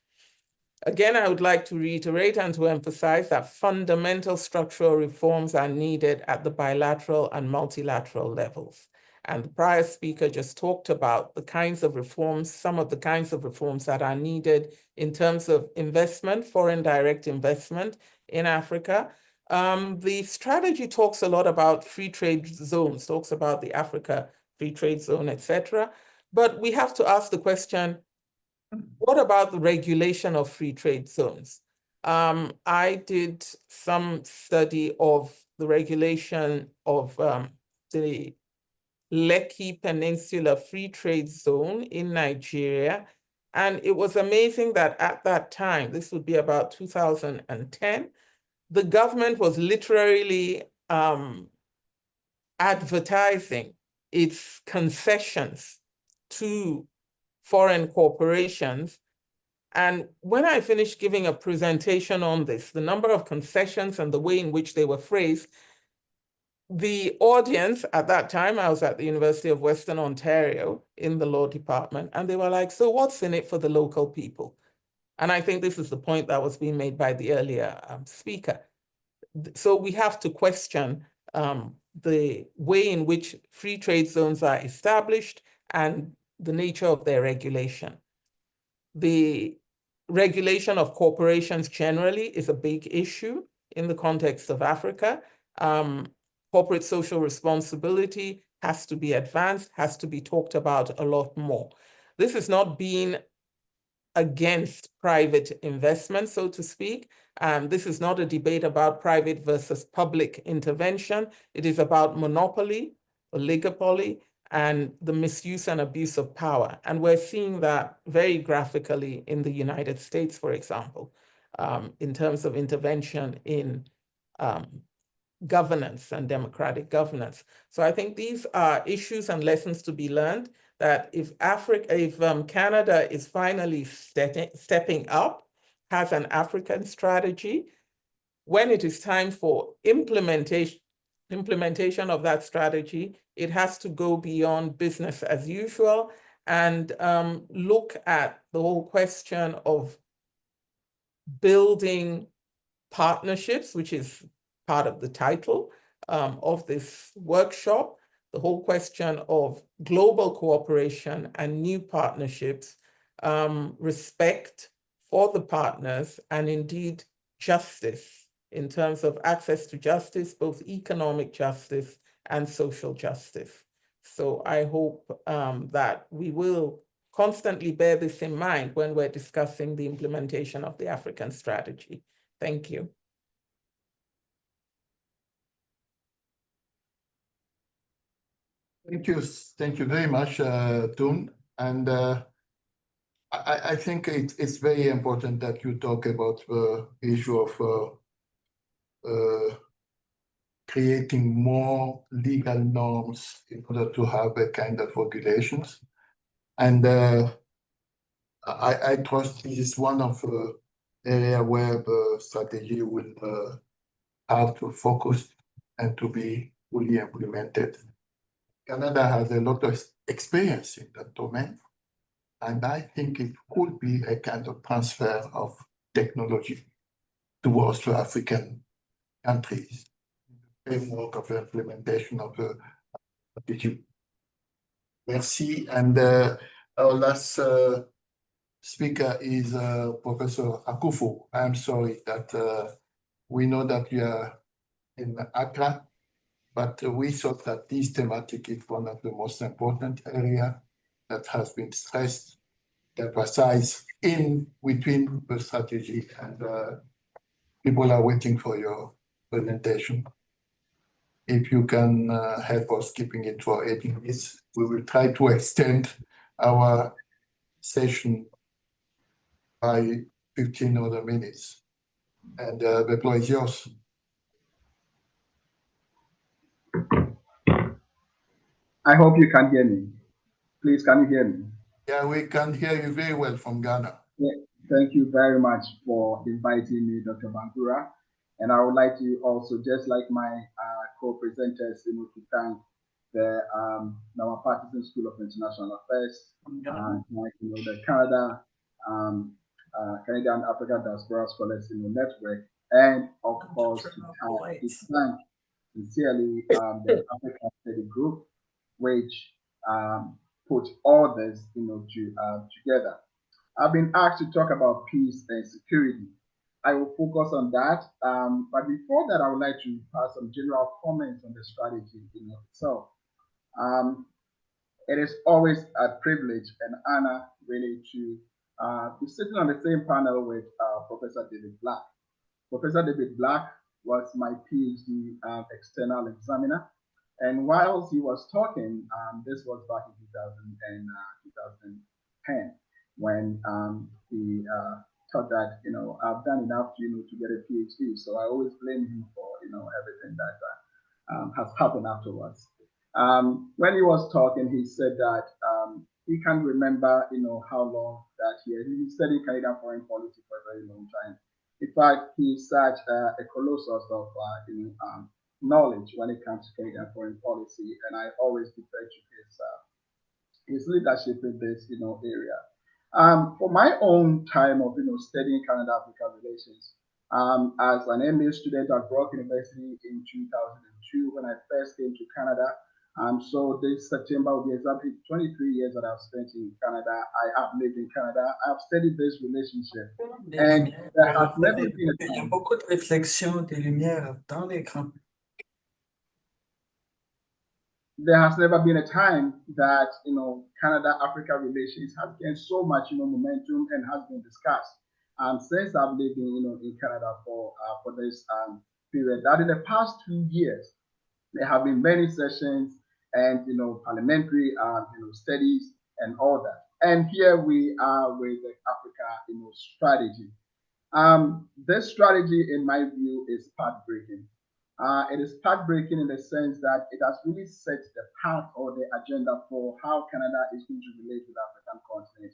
Again, I would like to reiterate and to emphasize that fundamental structural reforms are needed at the bilateral and multilateral levels. And the prior speaker just talked about the kinds of reforms, some of the kinds of reforms that are needed in terms of investment, foreign direct investment in Africa. The strategy talks a lot about free trade zones, talks about the Africa Free Trade Zone, etc. But we have to ask the question, what about the regulation of free trade zones? I did some study of the regulation of the Lekki Peninsula Free Trade Zone in Nigeria. And it was amazing that at that time, this would be about 2010, the government was literally advertising its concessions to foreign corporations. And when I finished giving a presentation on this, the number of concessions and the way in which they were phrased, the audience at that time, I was at the University of Western Ontario in the law department, and they were like, so what's in it for the local people? And I think this is the point that was being made by the earlier speaker. So we have to question the way in which free trade zones are established and the nature of their regulation. The regulation of corporations generally is a big issue in the context of Africa. Corporate social responsibility has to be advanced, has to be talked about a lot more. This is not being against private investment, so to speak. This is not a debate about private versus public intervention. It is about monopoly, oligopoly, and the misuse and abuse of power. And we're seeing that very graphically in the United States, for example, in terms of intervention in governance and democratic governance. So I think these are issues and lessons to be learned, that if Canada is finally stepping up, has an African strategy, when it is time for implementation of that strategy, it has to go beyond business as usual and look at the whole question of building partnerships, which is part of the title of this workshop, the whole question of global cooperation and new partnerships, respect for the partners, and indeed justice in terms of access to justice, both economic justice and social justice. So I hope that we will constantly bear this in mind when we're discussing the implementation of the African strategy. Thank you. Thank you very much, Toon. And I think it's very important that you talk about the issue of creating more legal norms in order to have a kind of regulations. And I trust this is one of the areas where the strategy will have to focus and to be fully implemented. Canada has a lot of experience in that domain, and I think it could be a kind of transfer of technology towards the African countries, framework of implementation of the strategy. Merci. And our last speaker is Professor Akufo. I'm sorry that we know that you are in Accra, but we thought that this thematic is one of the most important areas that has been stressed, emphasized in between the strategy, and people are waiting for your presentation. if you can help us keeping it for 8 minutes, we will try to extend our session by 15 other minutes. And the floor is yours. I hope you can hear me. Please, can you hear me? Yeah, we can hear you very well from Ghana. Yeah, thank you very much for inviting me, Dr. Bangura. And I would like to also, just like my co-presenters, to thank the our Paterson School of International Affairs, the Canada, Canadian African Diaspora Scholars Network, and of course to thank sincerely the African Study Group, which put all this together. I've been asked to talk about peace and security. I will focus on that. But before that, I would like to pass some general comments on the strategy itself. It is always a privilege and honor really to be sitting on the same panel with Professor David Black. Professor David Black was my PhD external examiner. And whilst he was talking, this was back in 2010, when he thought that, I've done enough to get a PhD. So I always blame him for, everything that has happened afterwards. When he was talking, he said that he can't remember, how long that he studied Canadian foreign policy for a very long time. In fact, he's such a colossus of, knowledge when it comes to Canadian foreign policy, and I always defer to his leadership in this, area. For my own time of, studying Canada-Africa relations, as an MBA student at Brock University in 2002, when I first came to Canada. So this September will be exactly 23 years that I've spent in Canada. I have lived in Canada. I've studied this relationship. And there has never been a time. There has never been a time that, Canada-Africa relations has gained so much, momentum and has been discussed. Since I've lived in Canada for this period, that in the past 2 years, there have been many sessions and, parliamentary, studies and all that. And here we are with the Africa, strategy. This strategy, in my view, is path-breaking. It is path-breaking in the sense that it has really set the path or the agenda for how Canada is going to relate with the African continent,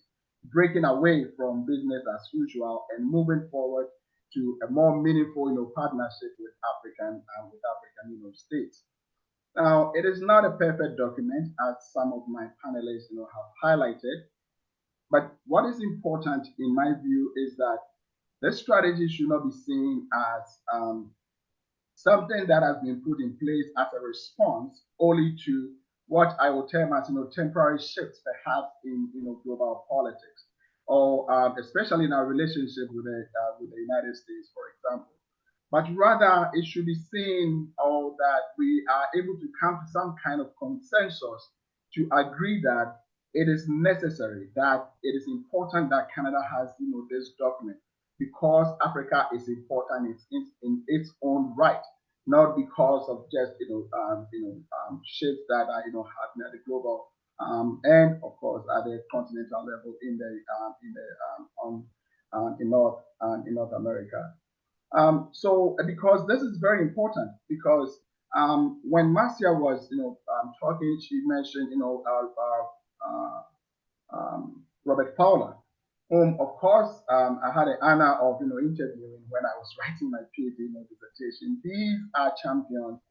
breaking away from business as usual and moving forward to a more meaningful, partnership with African states. Now, it is not a perfect document, as some of my panelists, have highlighted. But what is important, in my view, is that this strategy should not be seen as something that has been put in place as a response only to what I will term as temporary shifts, perhaps in global politics, or especially in our relationship with the United States, for example. But rather, it should be seen that we are able to come to some kind of consensus to agree that it is necessary, that it is important that Canada has this document, because Africa is important in its own right, not because of just shifts that are happening at the global and of course at the continental level in North America. So because this is very important, because when Marcia was talking, she mentioned Robert Fowler, whom of course I had the honor of interviewing when I was writing my PhD dissertation. These are champions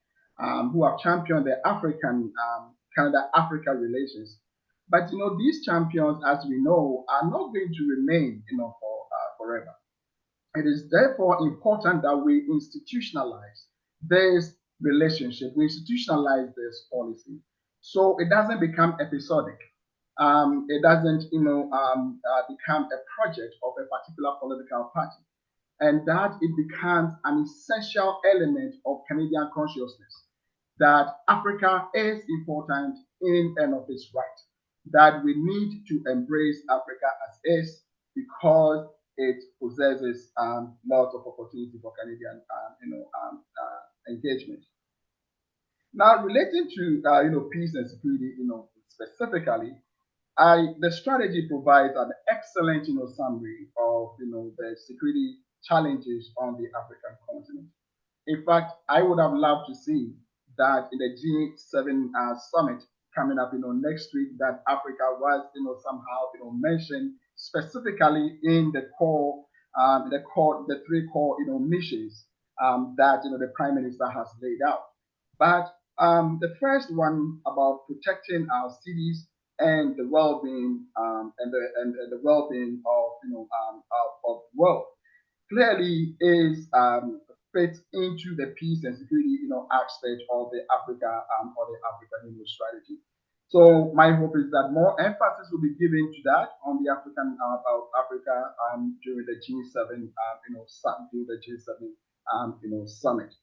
who have championed the Canada-Africa relations. But these champions, as we know, are not going to remain forever. It is therefore important that we institutionalize this relationship, we institutionalize this policy, so it doesn't become episodic. It doesn't, become a project of a particular political party, and that it becomes an essential element of Canadian consciousness that Africa is important in and of its right, that we need to embrace Africa as is, because it possesses lots of opportunity for Canadian engagement. Now, relating to peace and security, specifically, the strategy provides an excellent summary of the security challenges on the African continent. In fact, I would have loved to see that in the G7 summit coming up next week, that Africa was somehow mentioned specifically in the core the three core missions that the Prime Minister has laid out. But the first one about protecting our cities and the well-being and the well-being of the world clearly is fits into the peace and security aspect of the African strategy. So my hope is that more emphasis will be given to that on the African Africa during the G7 during the G7 summit.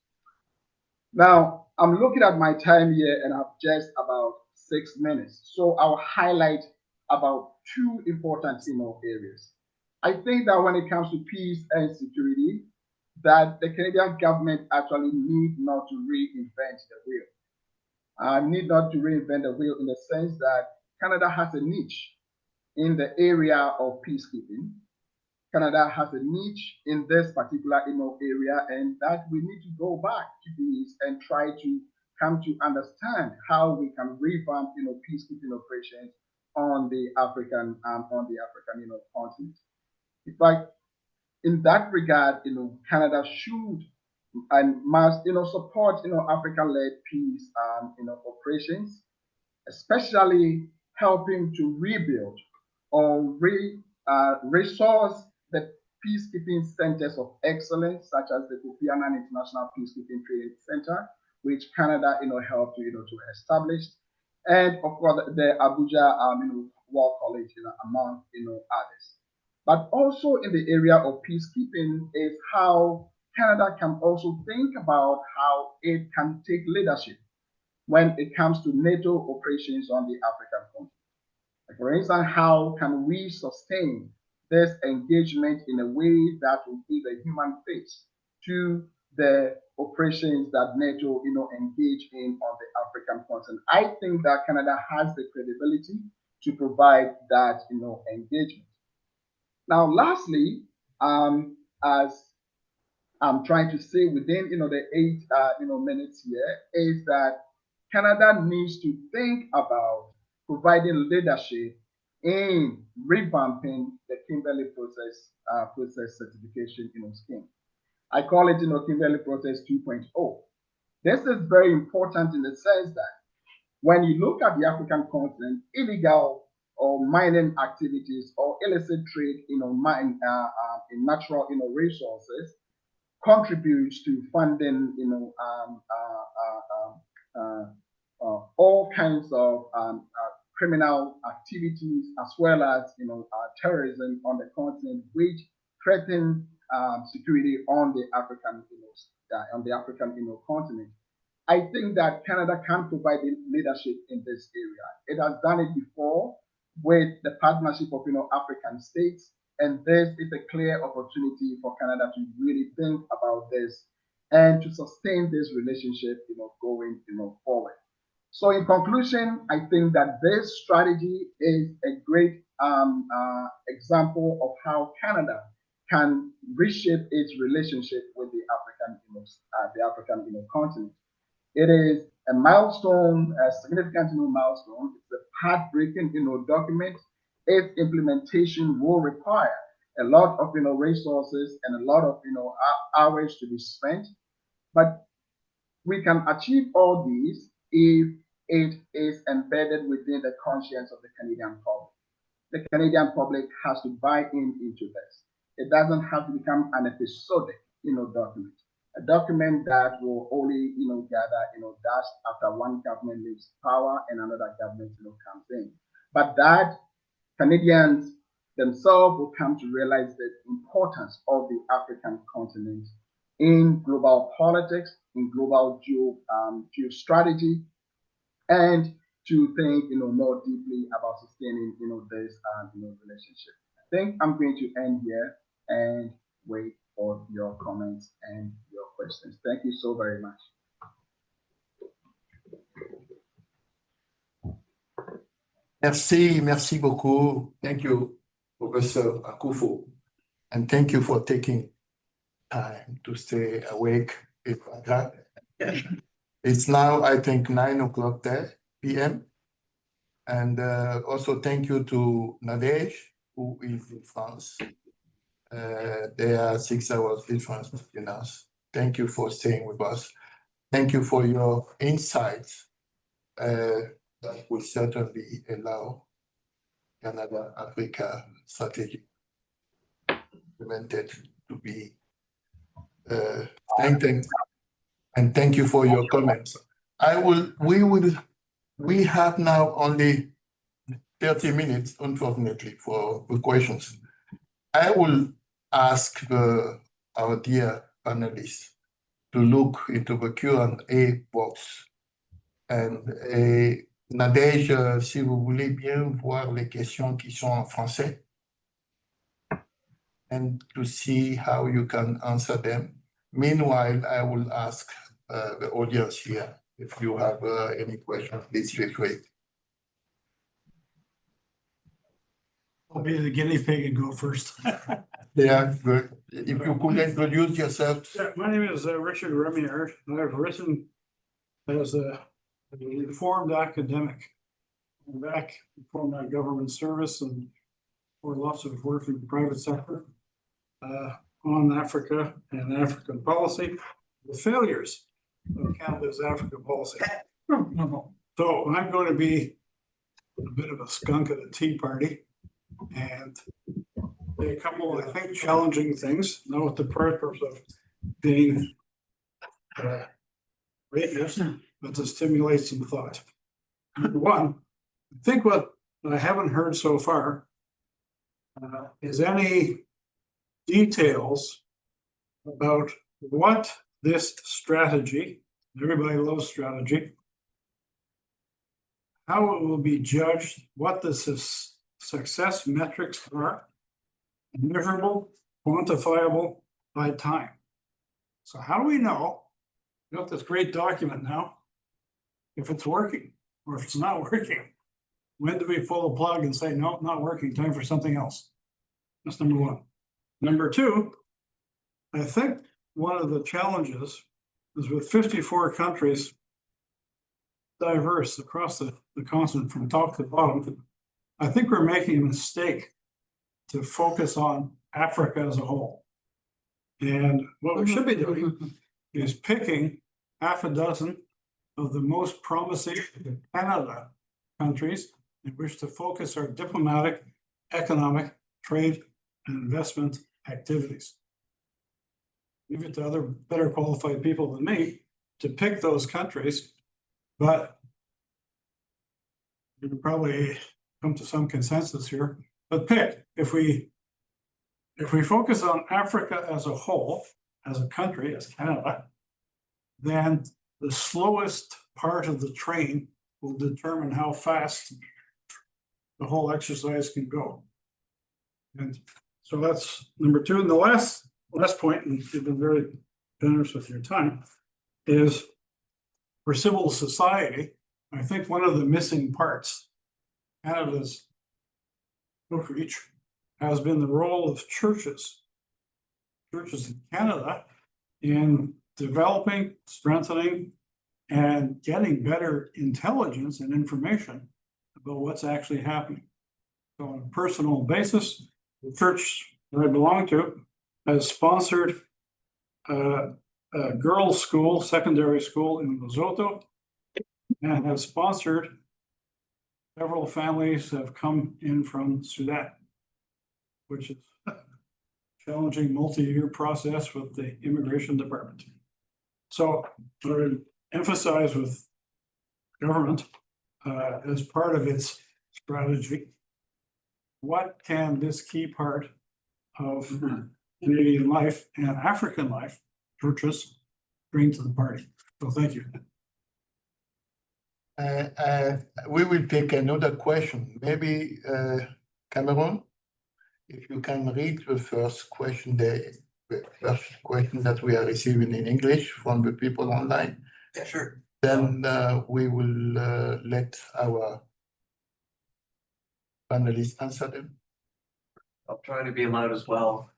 Now I'm looking at my time here and I've just about 6 minutes, so I'll highlight about two important areas. I think that when it comes to peace and security, that the Canadian government actually need not to reinvent the wheel. Need not to reinvent the wheel in the sense that Canada has a niche in the area of peacekeeping. Canada has a niche in this particular area, and that we need to go back to these and try to come to understand how we can revamp peacekeeping operations on the African continent. In fact, in that regard, Canada should and must support African-led peace operations, especially helping to rebuild or resource the peacekeeping centers of excellence, such as the Kofi Annan International Peacekeeping Training Center, which Canada helped to establish, and of course the Abuja War College among others. But also in the area of peacekeeping is how Canada can also think about how it can take leadership when it comes to NATO operations on the African continent. For instance, how can we sustain this engagement in a way that will give a human face to the operations that NATO engage in on the African continent? I think that Canada has the credibility to provide that engagement. Now, lastly, as I'm trying to say within the 8 minutes here, is that Canada needs to think about providing leadership in revamping the Kimberley process certification scheme. I call it Kimberley process 2.0. This is very important in the sense that when you look at the African continent, illegal or mining activities or illicit trade in natural resources contributes to funding all kinds of criminal activities, as well as terrorism on the continent, which threaten security on the African continent. I think that Canada can provide leadership in this area. It has done it before with the partnership of African states, and this is a clear opportunity for Canada to really think about this and to sustain this relationship going forward. So in conclusion, I think that this strategy is a great example of how Canada can reshape its relationship with the African continent. It is a milestone, a significant milestone. It's a path-breaking document. Its implementation will require a lot of resources and a lot of hours to be spent, but we can achieve all these if it is embedded within the conscience of the Canadian public. The Canadian public has to buy into this. It doesn't have to become an episodic document, a document that will only gather dust after one government leaves power and another government comes in, but that Canadians themselves will come to realize the importance of the African continent in global politics, in global geostrategy, and to think more deeply about sustaining this relationship. I think I'm going to end here and wait for your comments and your questions. Thank you so very much. Merci beaucoup. Thank you, Professor Akufo. And thank you for taking time to stay awake. It's now, I think, 9 o'clock there, p.m. And also thank you to Nadej, who is in France. There are 6 hours difference between us. Thank you for staying with us. Thank you for your insights. That will certainly allow Canada-Africa strategy implemented to be strengthened. And thank you for your comments. We have now only 30 minutes, unfortunately, for questions. I will ask our dear panelists to look into the Q&A box. Et Nadège, si vous voulez bien voir les questions qui sont en français, and to see how you can answer them. Meanwhile, I will ask the audience here, if you have any questions, please feel free. I'll be the guinea pig and go first. Yeah, good. If you could introduce yourself. Yeah, my name is Richard WEBINAIRE. I've written as an informed academic. I'm back before my government service and for lots of work in the private sector on Africa and African policy, the failures of Canada's African policy. So I'm going to be a bit of a skunk at a tea party and a couple, I think, challenging things, not with the purpose of being radius, but to stimulate some thought. Number one, I think what I haven't heard so far is any details about what this strategy, everybody loves strategy, how it will be judged, what the success metrics are, measurable, quantifiable by time. So how do we know, we got this great document now, if it's working or if it's not working? When do we pull the plug and say, no, not working, time for something else? That's number one. Number two, I think one of the challenges is with 54 countries diverse across the continent from top to bottom, I think we're making a mistake to focus on Africa as a whole. And what we should be doing is picking half a dozen of the most promising Canada countries in which to focus our diplomatic, economic, trade, and investment activities. Leave it to other better qualified people than me to pick those countries, but we can probably come to some consensus here. But pick, if we focus on Africa as a whole, as a country, as Canada, then the slowest part of the train will determine how fast the whole exercise can go. And so that's number two. And the last point, and you've been very generous with your time, is for civil society, I think one of the missing parts, Canada's outreach, has been the role of churches in Canada in developing, strengthening, and getting better intelligence and information about what's actually happening. So on a personal basis, the church that I belong to has sponsored a girls' school, secondary school in Lesotho, and has sponsored several families that have come in from Sudan, which is a challenging multi-year process with the immigration department. So I would emphasize with government as part of its strategy, what can this key part of Canadian life and African life, churches, bring to the party? So thank you. We will take another question. Maybe Cameron, if you can read the first question, the first question that we are receiving in English from the people online. Yeah, sure. Then we will let our panelists answer them? I'll try to be loud as well.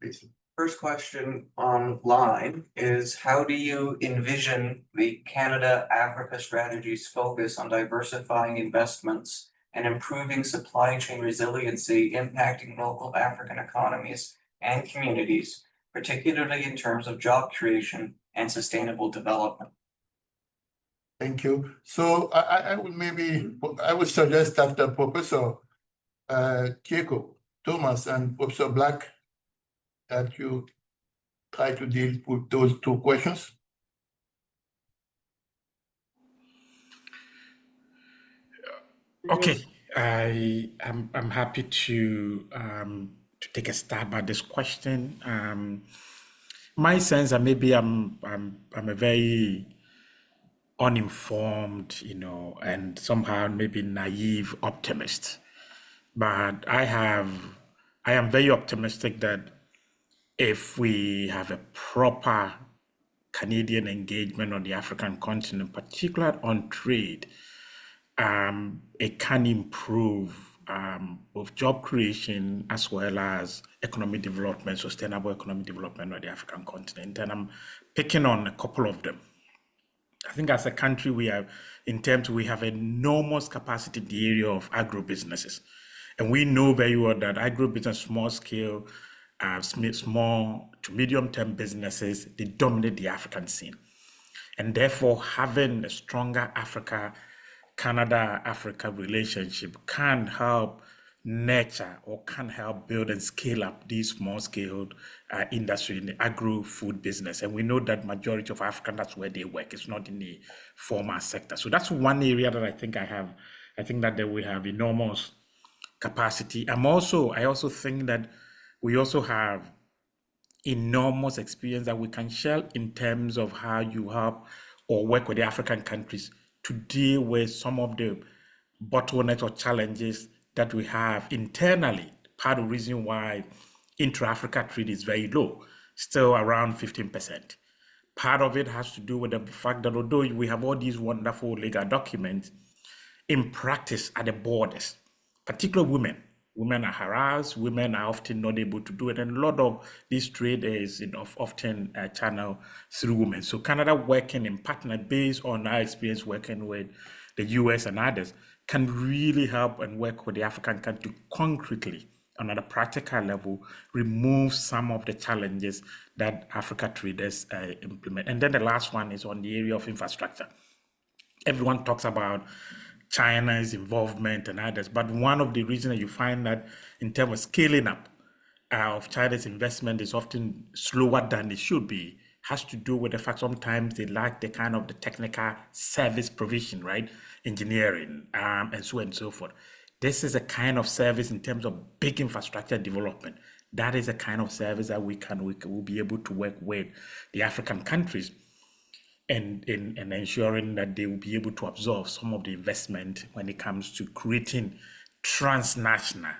Please. First question online is, how do you envision the Canada-Africa strategy's focus on diversifying investments and improving supply chain resiliency impacting local African economies and communities, particularly in terms of job creation and sustainable development? Thank you. So I would suggest after Professor Kieko, Thomas, and Professor Black, that you try to deal with those two questions. Okay, I'm happy to take a stab at this question. My sense, and maybe I'm a very uninformed, and somehow maybe naive optimist, but I am very optimistic that if we have a proper Canadian engagement on the African continent, particularly on trade, it can improve both job creation as well as economic development, sustainable economic development on the African continent. And I'm picking on a couple of them. I think as a country, we have enormous capacity in the area of agro-businesses. And we know very well that agro-business, small scale, small to medium-term businesses, they dominate the African scene. And therefore, having a stronger Canada-Africa relationship can help nurture or can help build and scale up these small-scale industry in the agro-food business. And we know that majority of Africa, that's where they work. It's not in the formal sector. So that's one area that I think that we have enormous capacity. I also think that we also have enormous experience that we can share in terms of how you help or work with the African countries to deal with some of the bottlenecks or challenges that we have internally. Part of the reason why intra-Africa trade is very low, still around 15%. Part of it has to do with the fact that although we have all these wonderful legal documents, in practice at the borders, particularly women are harassed, women are often not able to do it, and a lot of this trade is often channeled through women. So Canada, working in partner based on our experience working with the US and others, can really help and work with the African country concretely and at a practical level, remove some of the challenges that Africa traders implement. And then the last one is on the area of infrastructure. Everyone talks about China's involvement and others, but one of the reasons that you find that in terms of scaling up of China's investment is often slower than it should be, has to do with the fact sometimes they lack the kind of the technical service provision, right? Engineering, and so on and so forth. This is a kind of service in terms of big infrastructure development. That is a kind of service that we will be able to work with the African countries and ensuring that they will be able to absorb some of the investment when it comes to creating transnational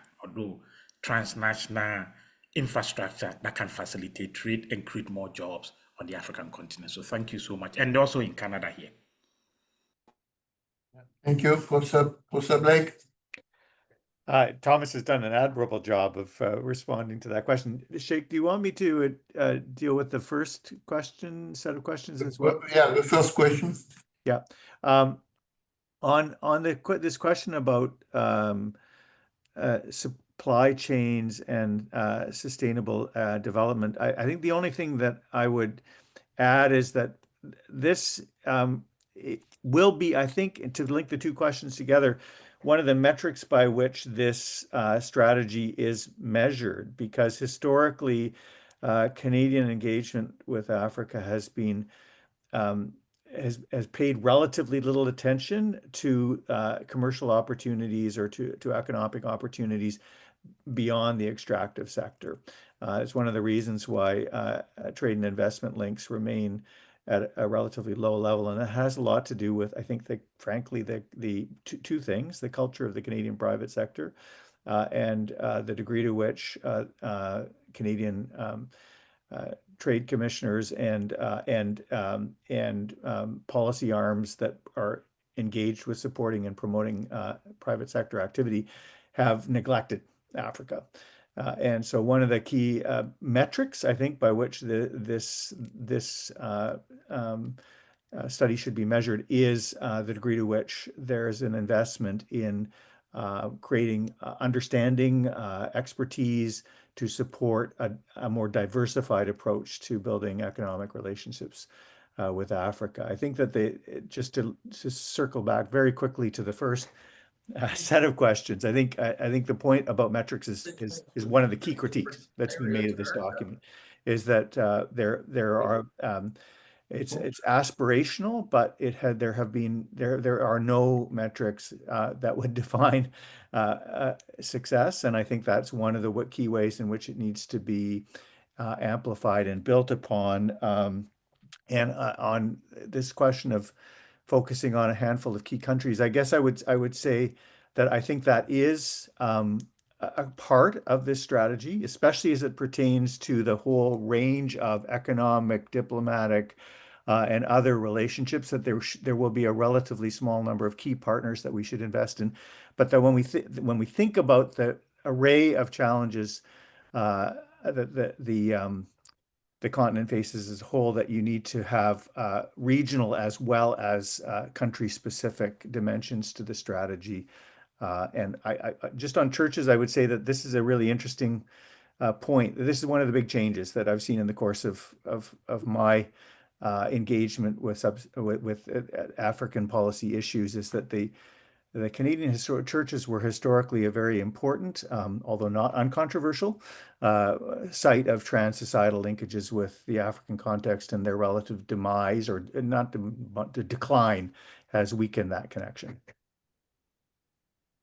infrastructure that can facilitate trade and create more jobs on the African continent. So thank you so much. And also in Canada here. Thank you, Professor Blake. Thomas has done an admirable job of responding to that question. Sheikh, do you want me to deal with the first set of questions as well? Yeah, the first question. Yeah. On this question about supply chains and sustainable development, I think the only thing that I would add is that this it will be, I think, to link the two questions together, one of the metrics by which this strategy is measured, because historically, Canadian engagement with Africa has been has paid relatively little attention to commercial opportunities or to economic opportunities beyond the extractive sector. It's one of the reasons why trade and investment links remain at a relatively low level, and it has a lot to do with, I think, frankly, the two things: the culture of the Canadian private sector, and the degree to which Canadian trade commissioners and policy arms that are engaged with supporting and promoting private sector activity have neglected Africa. And so one of the key metrics, I think, by which this study should be measured is the degree to which there is an investment in creating understanding, expertise to support a more diversified approach to building economic relationships with Africa. I think that just to circle back very quickly to the first set of questions, I think the point about metrics is one of the key critiques that's been made of this document, is that there are it's aspirational, but there are no metrics that would define success, and I think that's one of the key ways in which it needs to be amplified and built upon. And on this question of focusing on a handful of key countries, I guess I would say that I think that is a part of this strategy, especially as it pertains to the whole range of economic, diplomatic, and other relationships, that there will be a relatively small number of key partners that we should invest in. But that when we think about the array of challenges the continent faces as a whole, that you need to have regional as well as country-specific dimensions to the strategy. And I just on churches, I would say that this is a really interesting point. This is one of the big changes that I've seen in the course of my engagement with African policy issues, is that the Canadian historic churches were historically a very important, although not uncontroversial, site of trans-societal linkages with the African context, and their relative demise, or not the decline, has weakened that connection.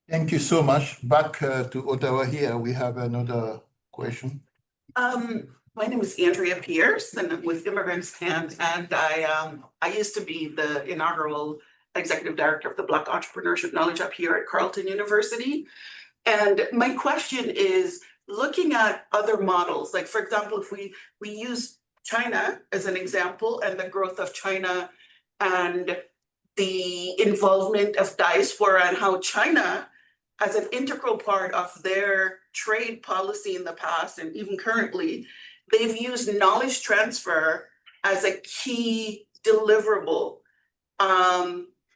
Thank you so much. Back to Ottawa here, we have another question. My name is Andrea Pierce, and I'm with Immigrants Stand, and I used to be the inaugural executive director of the Black Entrepreneurship Knowledge Hub here at Carleton University. And my question is, looking at other models, like for example, if we use China as an example, and the growth of China and the involvement of diaspora, and how China, as an integral part of their trade policy in the past and even currently, they've used knowledge transfer as a key deliverable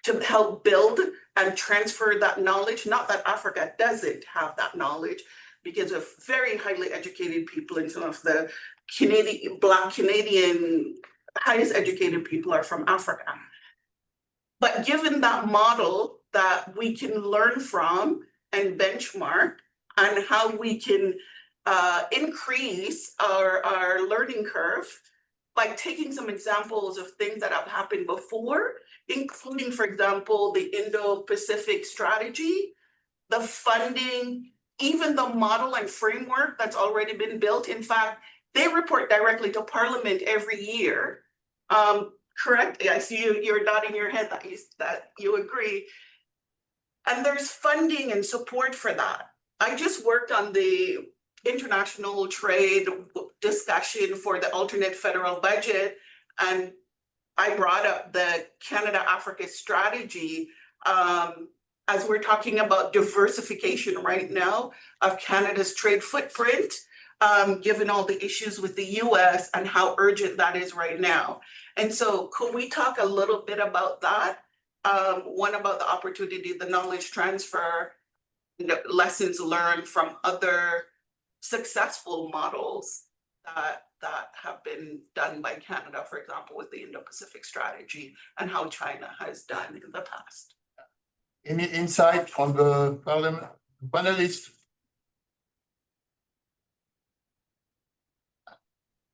to help build and transfer that knowledge. Not that Africa doesn't have that knowledge, because of very highly educated people, and some of the Black Canadian highest educated people are from Africa. But given that model that we can learn from and benchmark, and how we can increase our learning curve by taking some examples of things that have happened before, including, for example, the Indo-Pacific strategy, the funding, even the model and framework that's already been built. In fact, they report directly to Parliament every year. Correct? I see you're nodding your head that you agree. And there's funding and support for that. I just worked on the international trade discussion for the alternate federal budget, and I brought up the Canada-Africa strategy as we're talking about diversification right now of Canada's trade footprint, given all the issues with the US and how urgent that is right now. And so could we talk a little bit about that? One, about the opportunity, the knowledge transfer, lessons learned from other successful models that have been done by Canada, for example, with the Indo-Pacific strategy, and how China has done in the past. Any insight from the panelists?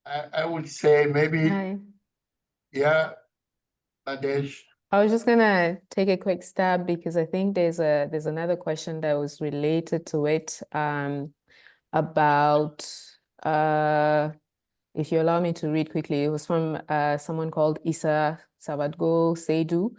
I would say maybe, Hi. Yeah, Nadesh. I was just gonna take a quick stab, because I think there's another question that was related to it, about if you allow me to read quickly. It was from someone called Issa Sabadgo Seidu.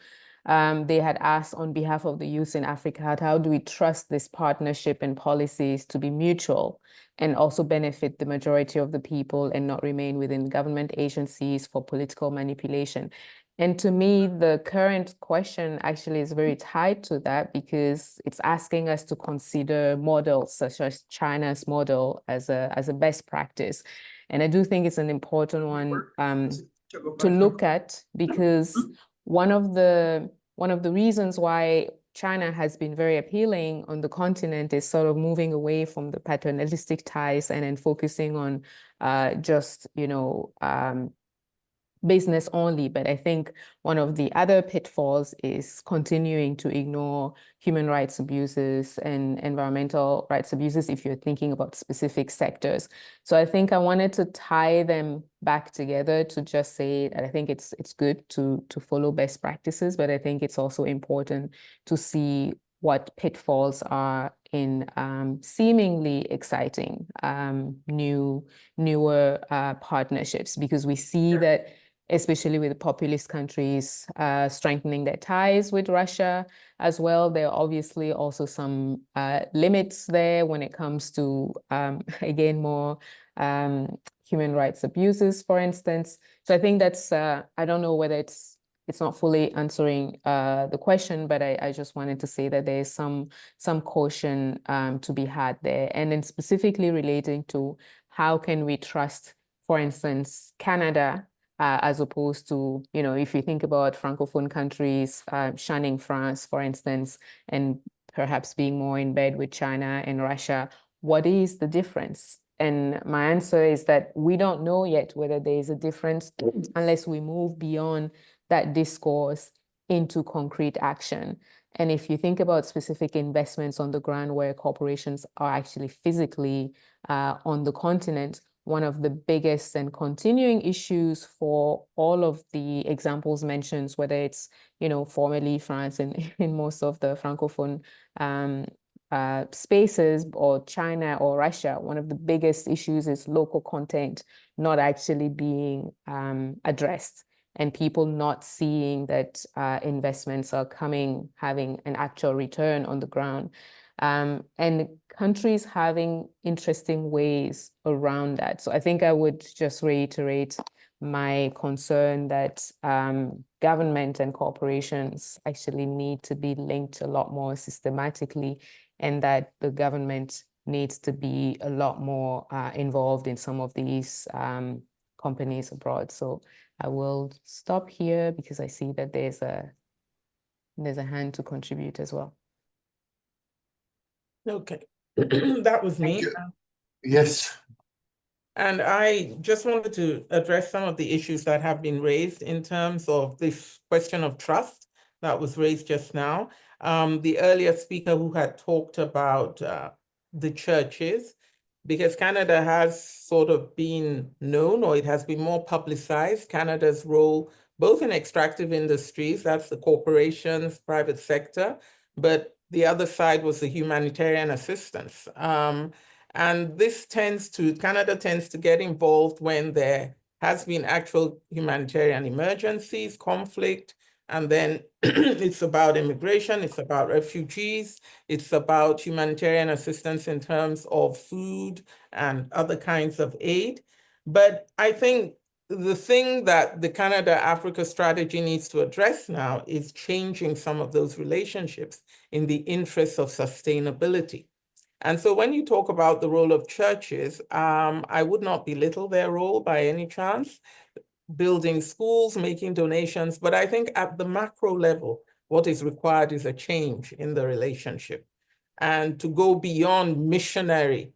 They had asked, on behalf of the youth in Africa, how do we trust this partnership and policies to be mutual and also benefit the majority of the people, and not remain within government agencies for political manipulation? And to me, the current question actually is very tied to that because it's asking us to consider models such as China's model as a best practice. And I do think it's an important one to look at, because one of the reasons why China has been very appealing on the continent is sort of moving away from the paternalistic ties and then focusing on just, business only. But I think one of the other pitfalls is continuing to ignore human rights abuses and environmental rights abuses if you're thinking about specific sectors. So I think I wanted to tie them back together to just say that I think it's good to follow best practices, but I think it's also important to see what pitfalls are in seemingly exciting newer partnerships, because we see that especially with populist countries strengthening their ties with Russia as well. There are obviously also some limits there when it comes to, again, more human rights abuses, for instance. So I think that's, I don't know whether it's not fully answering the question, but I just wanted to say that there is some caution to be had there. And then specifically relating to how can we trust, for instance, Canada, as opposed to, if you think about Francophone countries shunning France, for instance, and perhaps being more in bed with China and Russia, what is the difference? And my answer is that we don't know yet whether there is a difference unless we move beyond that discourse into concrete action. And if you think about specific investments on the ground where corporations are actually physically on the continent, one of the biggest and continuing issues for all of the examples mentioned, whether it's, formerly France and in most of the Francophone spaces, or China or Russia, one of the biggest issues is local content not actually being addressed, and people not seeing that investments are having an actual return on the ground. And countries having interesting ways around that. So I think I would just reiterate my concern that government and corporations actually need to be linked a lot more systematically, and that the government needs to be a lot more involved in some of these companies abroad. So I will stop here because I see that there's a hand to contribute as well. Okay, that was me. Yes. And I just wanted to address some of the issues that have been raised in terms of this question of trust that was raised just now. The earlier speaker who had talked about the churches, because Canada has sort of been known, or it has been more publicized, Canada's role both in extractive industries, that's the corporations, private sector, but the other side was the humanitarian assistance. And Canada tends to get involved when there has been actual humanitarian emergencies, conflict, and then it's about immigration, it's about refugees, it's about humanitarian assistance in terms of food and other kinds of aid. But I think the thing that the Canada-Africa strategy needs to address now is changing some of those relationships in the interest of sustainability. And so when you talk about the role of churches, I would not belittle their role by any chance, building schools, making donations, but I think at the macro level, what is required is a change in the relationship, and to go beyond missionary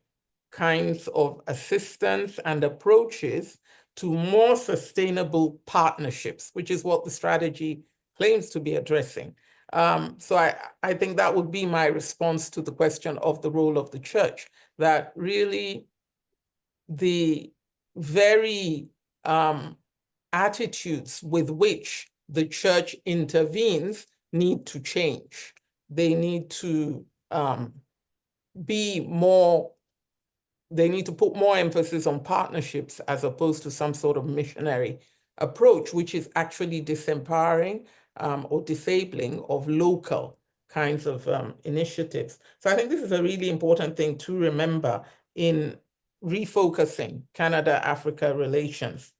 kinds of assistance and approaches to more sustainable partnerships, which is what the strategy claims to be addressing. So I think that would be my response to the question of the role of the church, that really the very attitudes with which the church intervenes need to change. They need to they need to put more emphasis on partnerships as opposed to some sort of missionary approach, which is actually disempowering or disabling of local kinds of initiatives. So I think this is a really important thing to remember in refocusing Canada-Africa relations.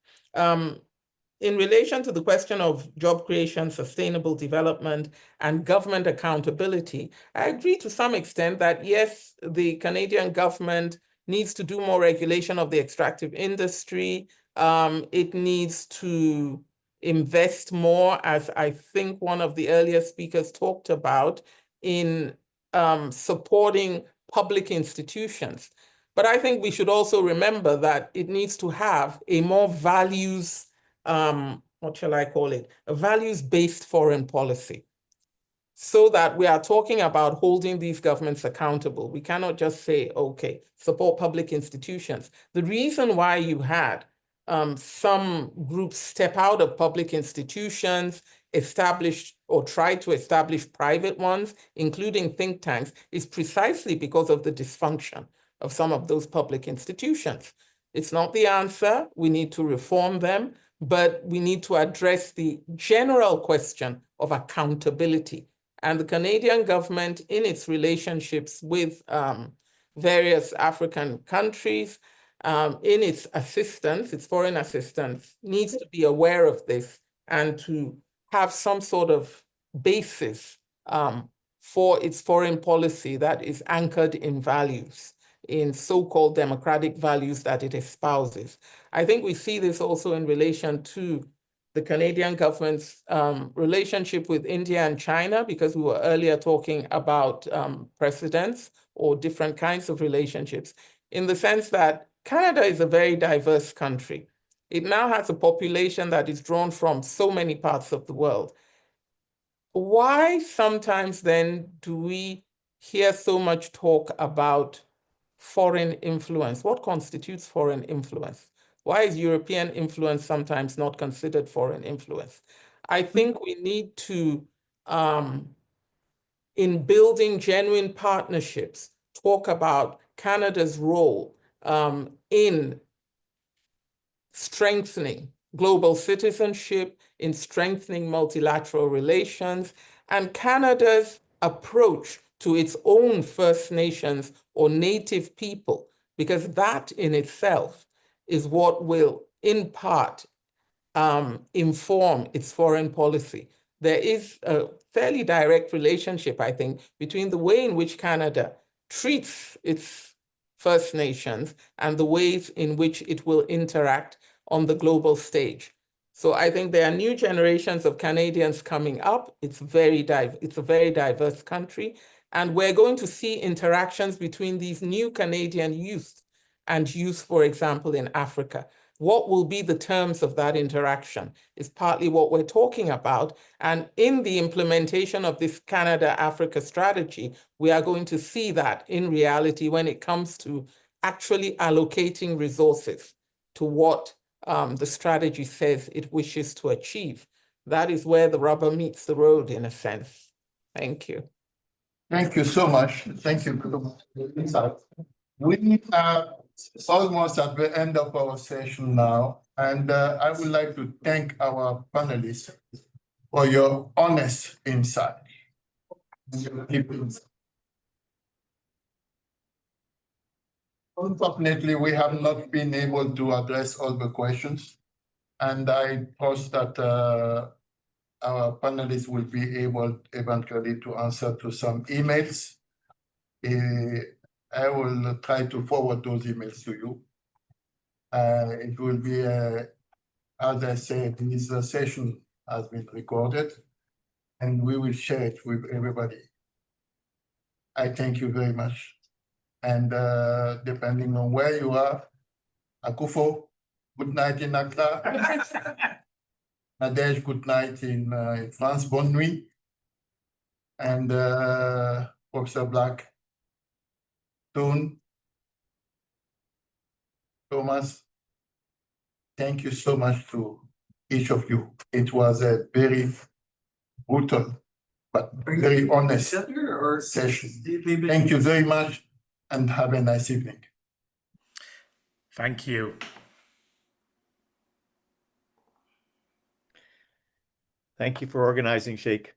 in relation to the question of job creation, sustainable development, and government accountability, I agree to some extent that yes, the Canadian government needs to do more regulation of the extractive industry. It needs to invest more, as I think one of the earlier speakers talked about, in supporting public institutions. But I think we should also remember that it needs to have a more values, what shall I call it? A values-based foreign policy, so that we are talking about holding these governments accountable. We cannot just say, okay, support public institutions. The reason why you had some groups step out of public institutions, establish or try to establish private ones, including think tanks, is precisely because of the dysfunction of some of those public institutions. It's not the answer. We need to reform them, but we need to address the general question of accountability. And the Canadian government, in its relationships with various African countries, in its assistance, its foreign assistance, needs to be aware of this and to have some sort of basis for its foreign policy that is anchored in values, in so-called democratic values that it espouses. I think we see this also in relation to the Canadian government's relationship with India and China, because we were earlier talking about precedents or different kinds of relationships, in the sense that Canada is a very diverse country. It now has a population that is drawn from so many parts of the world. Why sometimes then do we hear so much talk about foreign influence? What constitutes foreign influence? Why is European influence sometimes not considered foreign influence? I think we need to, in building genuine partnerships, talk about Canada's role in strengthening global citizenship, in strengthening multilateral relations, and Canada's approach to its own First Nations or Native people, because that in itself is what will, in part, inform its foreign policy. There is a fairly direct relationship, I think, between the way in which Canada treats its First Nations and the ways in which it will interact on the global stage. So I think there are new generations of Canadians coming up. It's a very diverse country. And we're going to see interactions between these new Canadian youth and youth, for example, in Africa. What will be the terms of that interaction is partly what we're talking about. And in the implementation of this Canada-Africa strategy, we are going to see that in reality when it comes to actually allocating resources to what the strategy says it wishes to achieve. That is where the rubber meets the road, in a sense. Thank you. Thank you so much. Thank you. We are almost at the end of our session now, and I would like to thank our panelists for your honest insight. Unfortunately, we have not been able to address all the questions, and I trust that our panelists will be able eventually to answer to some emails. I will try to forward those emails to you. It will be, as I said, this session has been recorded, and we will share it with everybody. I thank you very much. And depending on where you are, Akufo, good night in Accra. Nadej, good night in France, bonne nuit. And Professor Black, Toon, Thomas, thank you so much to each of you. It was a very brutal, but very honest session. Thank you very much and have a nice evening. Thank you. Thank you for organizing, Sheikh.